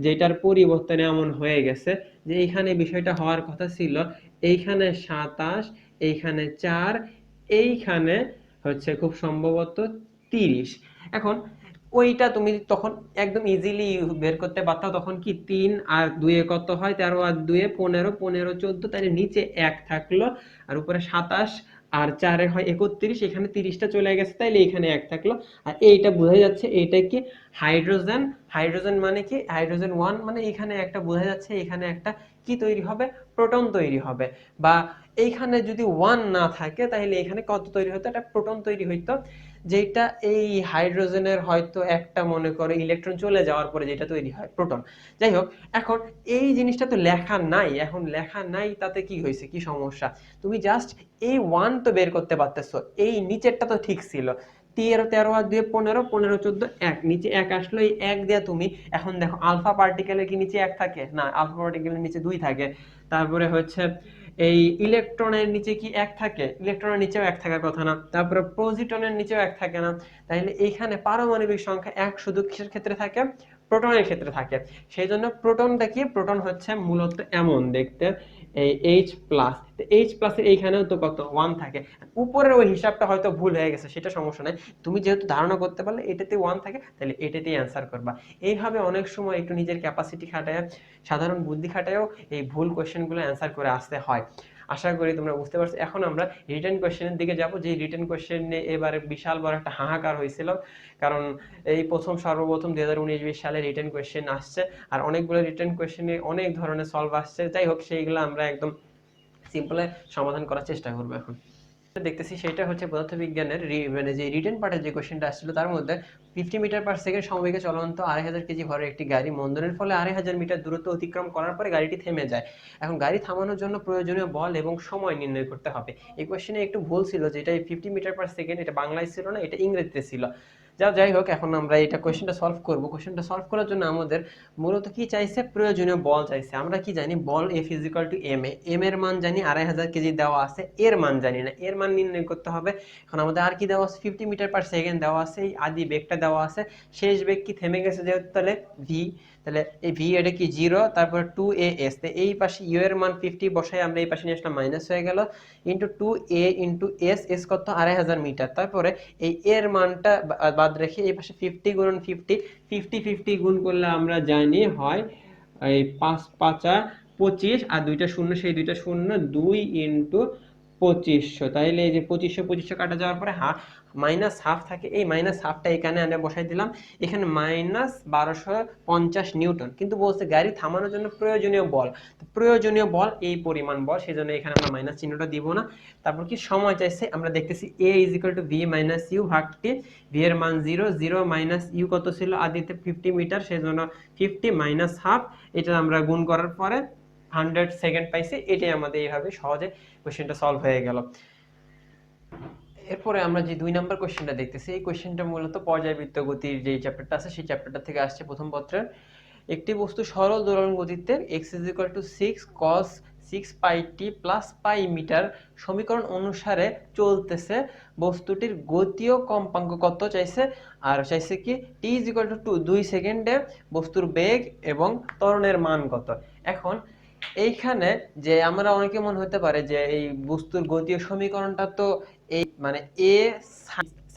যেটার পরিবর্তনে এমন হয়ে গেছে, যে এইখানে বিষয়টা হওয়ার কথা ছিল এইখানে 27, এইখানে 4, এইখানে হচ্ছে খুব সম্ভবত 30। এখন ওইটা তুমি তখন একদম ইজিলি বের করতে পারতো, তখন কি 3 আর 2 এ কত হয়, 13 আর 2 এ 15, 15 14, তাহলে নিচে 1 থাকলো, আর উপরে 27 আর 4 এ হয় 31, এখানে 30টা চলে গেছে, তাইলে এখানে 1 থাকলো। আর এইটা বোঝা যাচ্ছে এইটা কি হাইড্রোজেন। হাইড্রোজেন মানে কি, হাইড্রোজেন 1 মানে এখানে একটা বোঝা যাচ্ছে এখানে একটা কি তৈরি হবে, প্রোটন তৈরি হবে। বা এইখানে যদি 1 না থাকে তাহলে এখানে কত তৈরি হতো, একটা প্রোটন তৈরি হইতো, যেটা এই হাইড্রোজেনের হয়তো একটা মনে করো ইলেকট্রন চলে যাওয়ার পরে যেটা তৈরি হয় প্রোটন। যাই হোক, এখন এই জিনিসটা তো লেখা নাই, এখন লেখা নাই তাতে কি হয়েছে, কি সমস্যা, তুমি জাস্ট এই 1 তো বের করতে পারতেছো, এই নিচেরটা তো ঠিক ছিল, 13 13 আর 2 15, 15 14 1, নিচে 1 আসলো, এই 1 দেয়া তুমি এখন দেখো আলফা পার্টিকেলের কি নিচে 1 থাকে না, আলফা পার্টিকেলের নিচে 2 থাকে। তারপরে হচ্ছে এই ইলেকট্রনের নিচে কি 1 থাকে, ইলেকট্রনের নিচেও 1 থাকার কথা না, তারপরে প্রোটনের নিচেও 1 থাকে না। তাহলে এইখানে পারমাণবিক সংখ্যা 1 শুধু কিসের ক্ষেত্রে থাকে, প্রোটনের ক্ষেত্রে থাকে। সেই জন্য প্রোটনটা কি, প্রোটন হচ্ছে মূলত এমন দেখতে, এই H প্লাস, H প্লাসের এইখানেও তো কত 1 থাকে। উপরের ওই হিসাবটা হয়তো ভুল হয়ে গেছে, সেটা সমস্যা নাই, তুমি যেহেতু ধারণা করতে পারলে এটাতে 1 থাকে তাহলে এটাতেই অ্যান্সার করবা। এইভাবে অনেক সময় একটু নিজের ক্যাপাসিটি খাটায়, সাধারণ বুদ্ধি খাটায়ও এই ভুল কোশ্চেনগুলো অ্যান্সার করে আসতে হয়। আশা করি তোমরা বুঝতে পারছো। এখন আমরা রিটেন কোশ্চেনের দিকে যাব, যে রিটেন কোশ্চেন নিয়ে এবারে বিশাল বড় একটা হাহাকার হয়েছিল, কারণ এই সর্বপ্রথম 2019-20 সালে রিটেন কোশ্চেন আসছে, আর অনেকগুলো রিটেন কোশ্চেনে অনেক ধরনের সলভ আসছে। যাই হোক, সেইগুলো আমরা একদম সিম্পলে সমাধান করার চেষ্টা করবো এখন। দেখতেছি সেটা হচ্ছে পদার্থবিজ্ঞানের মানে যে রিটেন পার্টের যে কোশ্চেনটা আসছিল তার মধ্যে 50 মিটার পার সেকেন্ড সমবেগে চলন্ত 2500 কেজি ভরের একটি গাড়ি মন্দনের ফলে 2500 মিটার দূরত্ব অতিক্রম করার পরে গাড়িটি থেমে যায়। এখন গাড়ি থামানোর জন্য প্রয়োজনীয় বল এবং সময় নির্ণয় করতে হবে। এই কোশ্চেনে একটু ভুল ছিল, যেটা 50 মিটার পার সেকেন্ড এটা বাংলায় ছিল না, এটা ইংরেজিতে ছিল। যাই হোক, এখন আমরা এটা কোশ্চেনটা সলভ করব। কোশ্চেনটা সলভ করার জন্য আমাদের মূলত কি চাইছে, প্রয়োজনীয় বল চাইছে। আমরা কি জানি, বল F = m এ, m এর মান জানি 2500 কেজি দেওয়া আছে, এর মান জানি না, এর মান নির্ণয় করতে হবে। এখন আমাদের আর কি দেওয়া আছে, 50 মিটার পার সেকেন্ড দেওয়া আছে, এই আদি বেগটা দেওয়া আছে, শেষ বেগ কি থেমে গেছে যেহেতু, তাহলে v, তাহলে এই v এটা কি 0, তারপর 2as, এই পাশে u এর মান 50 বসাই আমরা, এই পাশে নিয়ে আসলাম, মাইনাস হয়ে গেল, into 2a into s, s কত 2500 মিটার। তারপরে এই এর মানটা বাদ রেখে এই পাশে 50 গুণন 50, 50 গুণ করলে আমরা জানি হয় এই 5 5 25, আর দুইটা শূন্য, সেই দুইটা শূন্য, 2 ইন্টু 2500, তাইলে এই যে 2500 কাটা যাওয়ার পরে মাইনাস হাফ থাকে, এই মাইনাস হাফটা এখানে আনে বসাই দিলাম, এখানে মাইনাস 1250 নিউটন। কিন্তু বলছে গাড়ি থামানোর জন্য প্রয়োজনীয় বল, প্রয়োজনীয় বল এই পরিমাণ বল, সেই জন্য এখানে আমরা মাইনাস চিহ্নটা দিব না। তারপর কি সময় চাইছে, আমরা দেখতেছি a = v - u ভাগটি, v এর মান 0, 0 মাইনাস u কত ছিল আদিতে 50 মিটার, সেজন্য 50 মাইনাস হাফ, এটা আমরা গুণ করার পরে 100 সেকেন্ড পাইছি। এটাই আমাদের এইভাবে সহজে কোশ্চেনটা সলভ হয়ে গেল। এরপরে আমরা যে 2 নাম্বার কোশ্চেনটা দেখতেছি, এই কোশ্চেনটা মূলত পর্যায়বৃত্ত গতির যে চ্যাপ্টারটা আছে সেই চ্যাপ্টারটা থেকে আসছে, প্রথম পত্রের। একটি বস্তু সরল দোলন গতিতে x = 6 cos 6 pi t plus pi metre সমীকরণ অনুসারে চলতেছে, বস্তুটির গতীয় কম্পাঙ্ক কত চাইছে, আর চাইছে কি t = 2 সেকেন্ডে বস্তুর বেগ এবং ত্বরণের মান কত। এখন এইখানে যে আমরা অনেকে মনে হতে পারে যে এই বস্তুর গতীয় সমীকরণটা তো এই মানে a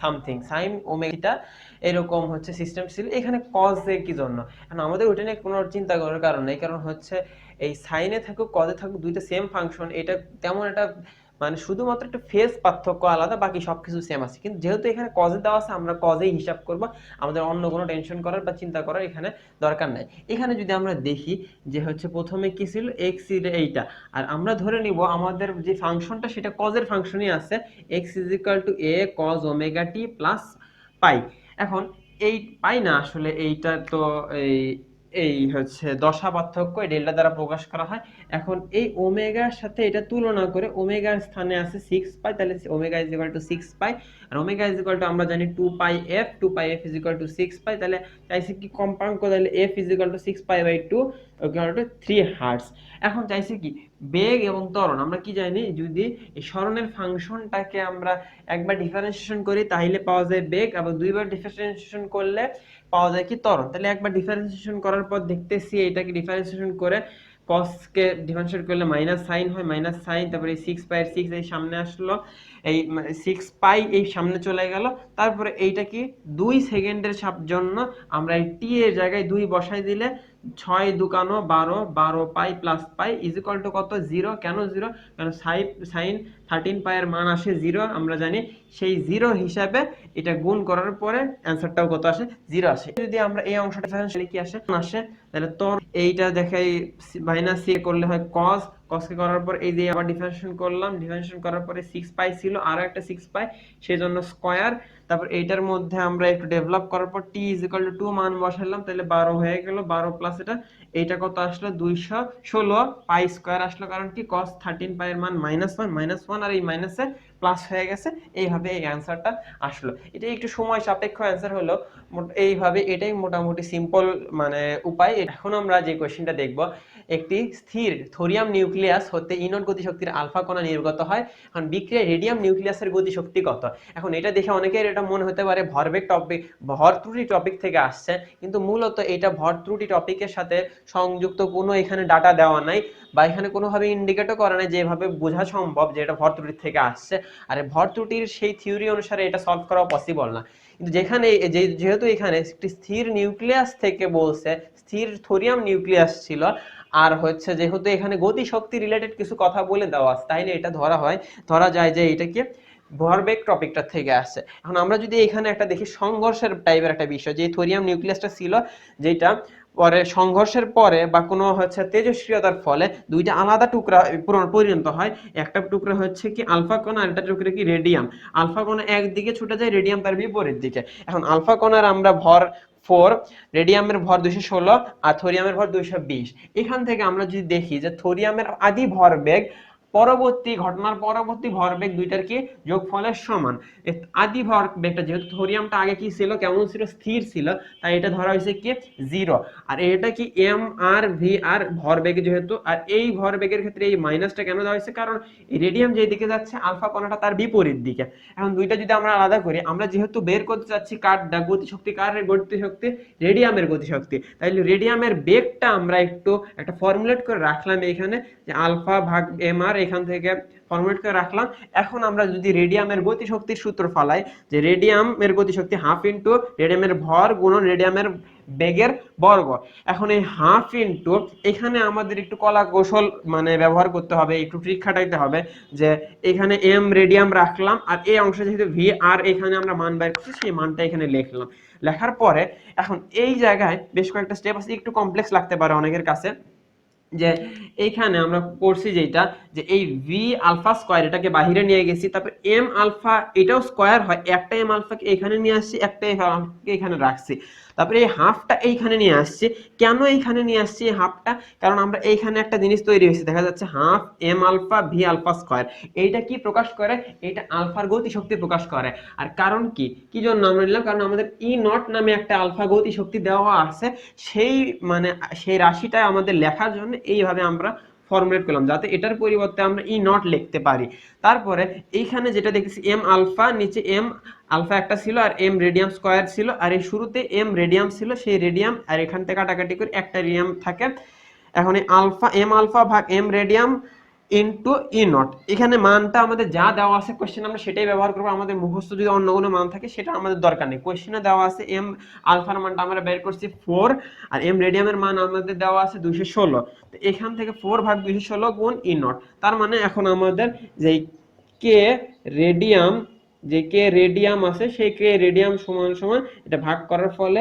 সামথিং sin ওমেগা এরকম হচ্ছে সিস্টেম ছিল, এখানে cos এর কি জন্য। এখন আমাদের ওটা নিয়ে কোনো চিন্তা করার কারণ নেই, কারণ হচ্ছে এই সাইনে থাকুক কজে থাকুক দুইটা সেম ফাংশন, এটা তেমন একটা মানে শুধুমাত্র একটা ফেজ পার্থক্য আলাদা, বাকি সবকিছু সেম আছে। কিন্তু যেহেতু এখানে কজে দেওয়া আছে, আমরা কজেই হিসাব করব, আমাদের অন্য কোনো টেনশন করার বা চিন্তা করার এখানে দরকার নাই। এখানে যদি আমরা দেখি যে হচ্ছে প্রথমে কি ছিল x এইটা, আর আমরা ধরে নিব আমাদের যে ফাংশনটা সেটা কজের ফাংশনই আছে, x = a cos omega t plus পাই। এখন এই পাই না, আসলে এইটা তো এই এই হচ্ছে দশা পার্থক্য, এই ডেল্টা দ্বারা প্রকাশ করা হয়। এখন এই ওমেগার সাথে এটা তুলনা করে, ওমেগার স্থানে আছে 6 পাই, তাহলে ওমেগা = 6 পাই, আর ওমেগা আমরা জানি 2 পাই f, 2 পাই f = 6 পাই, তাহলে চাইছে কি কম্পাঙ্ক, তাহলে f = 6 পাই বাই 2 3 হার্টজ। এখন চাইছে কি বেগ এবং ত্বরণ, আমরা কি জানি যদি এই স্মরণের ফাংশনটাকে আমরা একবার ডিফারেন্সিয়েশন করি তাহলে পাওয়া যায় বেগ, এবং দুইবার ডিফারেন্সিয়েশন করলে পাওয়া যায় কি ত্বরণ। তাহলে একবার ডিফারেন্সিয়েশন করার পর দেখতেছি এটাকে ডিফারেন্সিয়েশন করে cos কে ডিফারেন্সিয়েট করলে মাইনাস সাইন হয়, মাইনাস সাইন, তারপরে এই 6 পাই এর 6 এই সামনে আসলো, এই 6 পাই এই সামনে চলে গেল, তারপরে এইটা কি 2 সেকেন্ডের জন্য আমরা এই t এর জায়গায় 2 বসাই দিলে 6 দুকানো 12, 12 পাই প্লাস পাই ইকুয়াল টু কত 0। কেন 0? কারণ সাইন 13 পাই এর মান আসে 0, আমরা জানি সেই 0 হিসাবে এটা গুণ করার পরে অ্যানসারটাও কত আসে, 0 আসে। যদি আমরা এই অংশটা ডিফারেন্সিয়ালি কি আসে, তাহলে তোর এইটা দেখাই মাইনাস c করলে হয় cos, cos কে করার পর এই যে আবার ডিফারেন্সিয়েশন করলাম, ডিফারেন্সিয়েশন করার পরে 6 পাই ছিল, আরো একটা 6 পাই, সেজন্য স্কয়ার, তারপর এইটার মধ্যে আমরা একটু ডেভেলপ করার পর t = 2 মান বসালাম, তাহলে 12 হয়ে গেল, 12 প্লাস এইটা কত আসলো 216 পাই স্কয়ার আসলো, কারণ কি cos 13 পাই এর মান -1 আর এই মাইনাসে প্লাস হয়ে গেছে, এইভাবে এই অ্যানসারটা আসলো। এটা একটু সময় সাপেক্ষ অ্যানসার হলো, এইভাবে এটাই মোটামুটি সিম্পল মানে উপায়। এখন আমরা যে কোশ্চেনটা দেখব, একটি স্থির থোরিয়াম নিউক্লিয়াস হতে ইনট গতিশক্তির আলফা কণা নির্গত হয়, এখন বিক্রিয়ায় রেডিয়াম নিউক্লিয়াসের গতিশক্তি কত। এখন এটা দেখে অনেকের এটা মনে হতে পারে ভরবেগ টপিক, ভর ত্রুটি টপিক থেকে আসছে, কিন্তু মূলত এটা ভর ত্রুটি টপিকের সাথে সংযুক্ত কোনো এখানে ডাটা দেওয়া নাই, বা এখানে কোনোভাবে ইন্ডিকেটও করা নাই যেভাবে বোঝা সম্ভব যে এটা ভর ত্রুটি থেকে আসছে। আর ভর ত্রুটির সেই থিওরি অনুসারে এটা সলভ করা পসিবল না। কিন্তু যেখানে যেহেতু এখানে একটি স্থির নিউক্লিয়াস থেকে বলছে, স্থির থোরিয়াম নিউক্লিয়াস ছিল, আর হচ্ছে যেহেতু এখানে গতিশক্তি রিলেটেড কিছু কথা বলে দেওয়া আছে, তাইলে এটা ধরা যায় যে এটা কি ভরবেগ টপিকটা থেকে আসছে। এখন আমরা যদি এখানে একটা দেখি সংঘর্ষের টাইপের একটা বিষয়, যে থোরিয়াম নিউক্লিয়াসটা ছিল যেটা পরে সংঘর্ষের পরে বা কোনো হচ্ছে তেজস্ক্রিয়তার ফলে দুইটা আলাদা টুকরা পরিণত হয়। একটা টুকরা হচ্ছে কি আলফা কণা আর একটা টুকরা কি রেডিয়াম। আলফা কণা একদিকে ছুটে যায়, রেডিয়াম তার বিপরীত দিকে। এখন আলফা কণার আমরা ভর 4, রেডিয়ামের ভর 216 আর থোরিয়ামের ভর 220। এখান থেকে আমরা যদি দেখি যে থোরিয়ামের আদি ভরবেগ পরবর্তী ঘটনার পরবর্তী ভরবেগ দুইটার কি যোগফলের সমান। আদি ভরবেগটা যেহেতু থোরিয়ামটা আগে কি ছিল, কেমন ছিল, স্থির ছিল, তাই এটা ধরা হয়েছে কি 0। আর এটা কি এম আর ভি আর ভরবেগ যেহেতু, আর এই ভরবেগের ক্ষেত্রে এই মাইনাসটা কেন দেওয়া হয়েছে, কারণ রেডিয়াম যেই দিকে যাচ্ছে আলফা কণাটা তার বিপরীত দিকে। এখন দুইটা যদি আমরা আলাদা করি, আমরা যেহেতু বের করতে চাচ্ছি কারটা গতিশক্তি, কার গতিশক্তি, রেডিয়ামের গতিশক্তি, তাইলে রেডিয়ামের বেগটা আমরা একটু একটা ফর্মুলেট করে রাখলাম এখানে, যে আলফা ভাগ এম আর, এখান থেকে ফর্মুলেট করে রাখলাম। এখন আমরা যদি রেডিয়ামের গতিশক্তির সূত্র ফালাই, যে রেডিয়ামের গতিশক্তি হাফ ইন্টু রেডিয়ামের ভর গুণন রেডিয়ামের বেগের বর্গ। এখন এই হাফ ইন্টু, এখানে আমাদের একটু কলা কৌশল মানে ব্যবহার করতে হবে, একটু ট্রিক খাটাইতে হবে, যে এখানে এম রেডিয়াম রাখলাম আর এই অংশে যেহেতু ভি আর এখানে আমরা মান বের করছি, সেই মানটা এখানে লিখলাম। লেখার পরে এখন এই জায়গায় বেশ কয়েকটা স্টেপ আছে, একটু কমপ্লেক্স লাগতে পারে অনেকের কাছে, যে এইখানে আমরা করছি যেটা, যে এই ভি আলফা স্কয়ার এটাকে বাহিরে নিয়ে গেছি, তারপর এম আলফা এটাও স্কয়ার হয়, একটা এম আলফাকে এখানে নিয়ে আসছি, একটা এম আলফাকে এখানে রাখছি, তারপরে এই হাফটা এইখানে নিয়ে আসছি। কেন এইখানে নিয়ে আসছি এই হাফটা, কারণ আমরা এইখানে একটা জিনিস তৈরি হয়েছে, দেখা যাচ্ছে half M alpha V alpha square, এইটা কি প্রকাশ করে, এটা আলফার গতিশক্তি প্রকাশ করে। আর কারণ কি, কি জন্য আমরা নিলাম, কারণ আমাদের ই নট নামে একটা আলফা গতিশক্তি দেওয়া আছে, সেই মানে সেই রাশিটা আমাদের লেখার জন্য এইভাবে আমরা ফর্মুলেট করলাম, যাতে এটার পরিবর্তে আমরা ই নট লিখতে পারি। তারপরে এইখানে যেটা দেখতেছি এম আলফা, নিচে এম আলফা একটা ছিল আর এম রেডিয়াম স্কয়ার ছিল, আর এই শুরুতে এম রেডিয়াম ছিল, সেই রেডিয়াম আর এখান থেকে কাটাকাটি করে একটা রেডিয়াম থাকে। এখন এই আলফা এম আলফা ভাগ M radium into E naught, এখানে মানটা আমাদের যা দেওয়া আছে কোশ্চেন আমরা সেটাই ব্যবহার করবো। আমাদের মুখস্থ যদি অন্য কোনো মান থাকে সেটা আমাদের দরকার নেই, কোশ্চেনে দেওয়া আছে এম আলফার মানটা আমরা বের করছি 4, আর এম রেডিয়ামের মান আমাদের দেওয়া আছে 216। তো এখান থেকে 4 ভাগ 216 গুণ ই নট, তার মানে এখন আমাদের যে কে রেডিয়াম, যে কে রেডিয়াম আছে সেই কে রেডিয়াম সমান সমান এটা ভাগ করার ফলে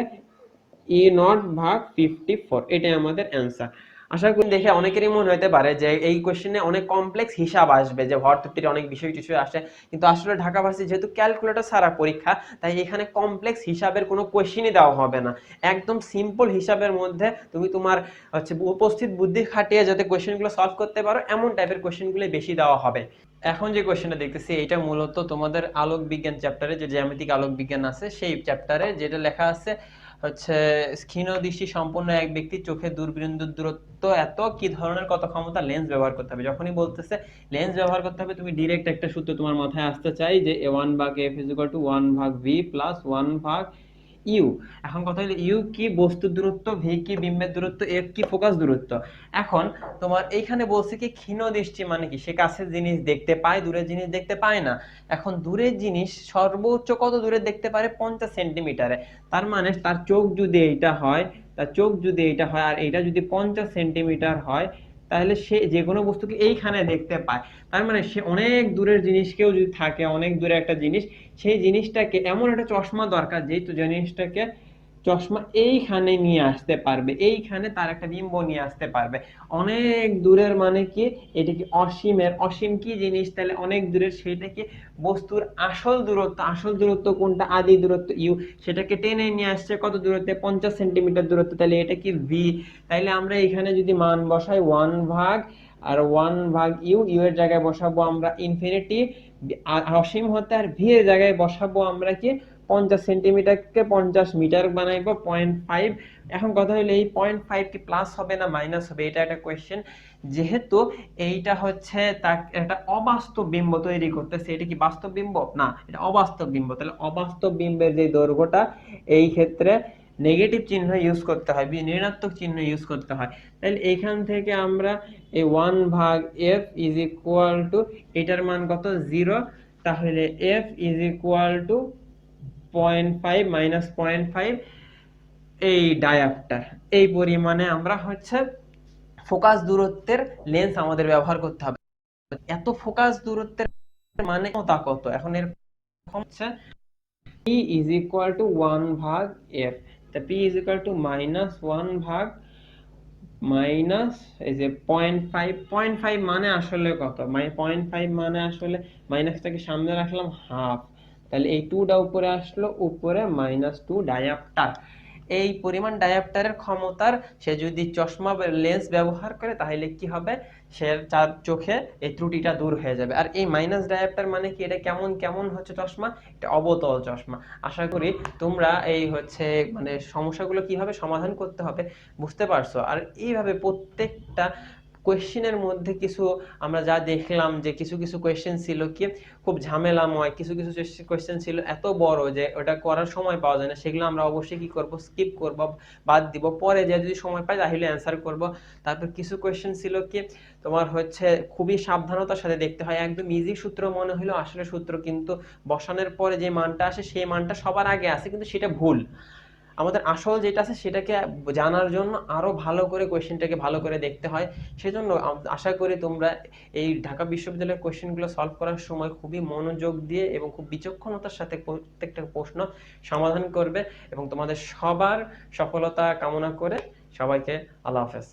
ই নট ভাগ 54, এটাই আমাদের অ্যান্সার। আশা করি দেখে অনেকেরই মনে হতে পারে যে এই কোশ্চেনে অনেক কমপ্লেক্স হিসাব আসবে, যে ভর্তুকির অনেক বিষয় টিষয় আসে, কিন্তু আসলে ঢাকা ভার্সিটি যেহেতু ক্যালকুলেটর ছাড়া পরীক্ষা, তাই এখানে কমপ্লেক্স হিসাবের কোনো কোশ্চেনই দেওয়া হবে না। একদম সিম্পল হিসাবের মধ্যে তুমি তোমার হচ্ছে উপস্থিত বুদ্ধি খাটিয়ে যাতে কোশ্চেনগুলো সলভ করতে পারো, এমন টাইপের কোশ্চেনগুলো বেশি দেওয়া হবে। এখন যে কোশ্চেনটা দেখতেছি এটা মূলত তোমাদের আলোক বিজ্ঞান চ্যাপ্টারে, যে জ্যামিতিক আলোক বিজ্ঞান আছে সেই চ্যাপ্টারে, যেটা লেখা আছে হচ্ছে ক্ষীণ দৃষ্টি সম্পন্ন এক ব্যক্তির চোখে দূরবীক্ষণের দূরত্ব এত, কি ধরনের কত ক্ষমতা লেন্স ব্যবহার করতে হবে। যখনই বলতেছে লেন্স ব্যবহার করতে হবে, তুমি ডিরেক্ট একটা সূত্র তোমার মাথায় আসতে চাই, যে a1 ভাগ f = 1 ভাগ v প্লাস 1 ভাগ ইউ। এখন কথা হলো ইউ কি বস্তুর দূরত্ব, ভি কি বিম্বের দূরত্ব, এফ কি ফোকাস দূরত্ব। এখন তোমার এইখানে বলছে কি ক্ষীণ দৃষ্টি মানে কি, সে কাছের জিনিস দেখতে পায়, দূরের জিনিস দেখতে পায় না। এখন দূরের জিনিস সর্বোচ্চ কত দূরে দেখতে পারে, 50 সেন্টিমিটারে। তার মানে তার চোখ যদি এইটা হয়, তার চোখ যদি এইটা হয় আর এইটা যদি 50 সেন্টিমিটার হয়, তাহলে সে যে কোনো বস্তুকে এইখানে দেখতে পায়। তার মানে সে অনেক দূরের জিনিসকেও যদি থাকে, অনেক দূরে একটা জিনিস, সেই জিনিসটাকে এমন একটা চশমা দরকার যেই তো জিনিসটাকে চশমা এইখানে নিয়ে আসতে পারবে, এইখানে তার একটা বিম্ব নিয়ে আসতে পারবে। অনেক দূরের মানে কি, এটা কি অসীমের, অসীম কি জিনিস, তাহলে অনেক দূরের, সেটা কি বস্তুর আসল দূরত্ব, আসল দূরত্ব কোনটা, আদি দূরত্ব ইউ, সেটাকে টেনে নিয়ে আসছে কত দূরত্বে, 50 সেন্টিমিটার দূরত্ব, তাহলে এটা কি ভি। তাইলে আমরা এখানে যদি মান বসাই 1 ভাগ আর 1 ভাগ ইউ, ইউ এর জায়গায় বসাবো আমরা ইনফিনিটি, অসীম হতে, আর ভি এর জায়গায় বসাবো আমরা কি 50 সেন্টিমিটারকে 50 মিটার বানাইবো 0.5। এখন কথা হলো এই 0.5 কি প্লাস হবে না মাইনাস হবে, এটা একটা কোয়েশ্চেন। যেহেতু এইটা হচ্ছে তার একটা অবাস্তব বিম্ব তৈরি করতেছে, এটা কি বাস্তব বিম্ব না, এটা অবাস্তব বিম্ব, তাহলে অবাস্তব বিম্বের যে দৈর্ঘ্যটা, এই ক্ষেত্রে নেগেটিভ চিহ্ন ইউজ করতে হয়, ঋণাত্মক চিহ্ন ইউজ করতে হয়। তাহলে এখান থেকে আমরা এই 1 ভাগ f ইজ ইকুয়াল টু, এটার মান কত 0, তাহলে f is equal two 0.5 minus 0.5, এই ডায়াপ্টার এই পরিমাণে আমরা হচ্ছে ফোকাস দূরত্বের লেন্স আমাদের ব্যবহার করতে হবে। এত ফোকাস দূরত্বের মানে তা কত, এখন এর হচ্ছে E ইজ ইকুয়াল টু 1 ভাগ f, তা p ইজ ইকুয়াল টু -1 ভাগ মাইনাস এই যে 0.5, 0.5 মানে আসলে কত, মানে 0.5 মানে আসলে মাইনাসটাকে সামনে রাখলাম হাফ, তাহলে এই 2টা উপরে আসলো, উপরে -2 ডায়াপ্টার। এই পরিমাণ ডায়াপ্টারের ক্ষমতার সে যদি চশমা বা লেন্স ব্যবহার করে তাহলে কি হবে, সে তার চোখে এই ত্রুটিটা দূর হয়ে যাবে। আর এই মাইনাস ডায়াপ্টার মানে কি, এটা কেমন কেমন হচ্ছে চশমা, এটা অবতল চশমা। আশা করি তোমরা এই হচ্ছে মানে সমস্যাগুলো কিভাবে সমাধান করতে হবে বুঝতে পারছো। আর এইভাবে প্রত্যেকটা কোয়েশ্চেনের মধ্যে কিছু আমরা যা দেখলাম যে কিছু কিছু কোয়েশ্চেন ছিল কি খুব ঝামেলাময়, কিছু কিছু কোয়েশ্চেন ছিল এত বড় যে ওটা করার সময় পাওয়া যায় না, সেগুলো আমরা অবশ্যই কি করব, স্কিপ করব, বাদ দিব, পরে যে যদি সময় পাই তাহলে অ্যান্সার করব। তারপর কিছু কোয়েশ্চেন ছিল কি তোমার হচ্ছে খুবই সাবধানতার সাথে দেখতে হয়, একদম ইজি সূত্র মনে হলো আসলে সূত্র কিন্তু বসানোর পরে যে মানটা আসে সেই মানটা সবার আগে আসে, কিন্তু সেটা ভুল। আমাদের আসল যেটা আছে সেটাকে জানার জন্য আরো ভালো করে কোয়েশ্চেনটাকে ভালো করে দেখতে হয়। সেজন্য আশা করি তোমরা এই ঢাকা বিশ্ববিদ্যালয়ের কোয়েশ্চেনগুলো সলভ করার সময় খুবই মনোযোগ দিয়ে এবং খুব বিচক্ষণতার সাথে প্রত্যেকটা প্রশ্ন সমাধান করবে। এবং তোমাদের সবার সফলতা কামনা করে সবাইকে আল্লাহ হাফেজ।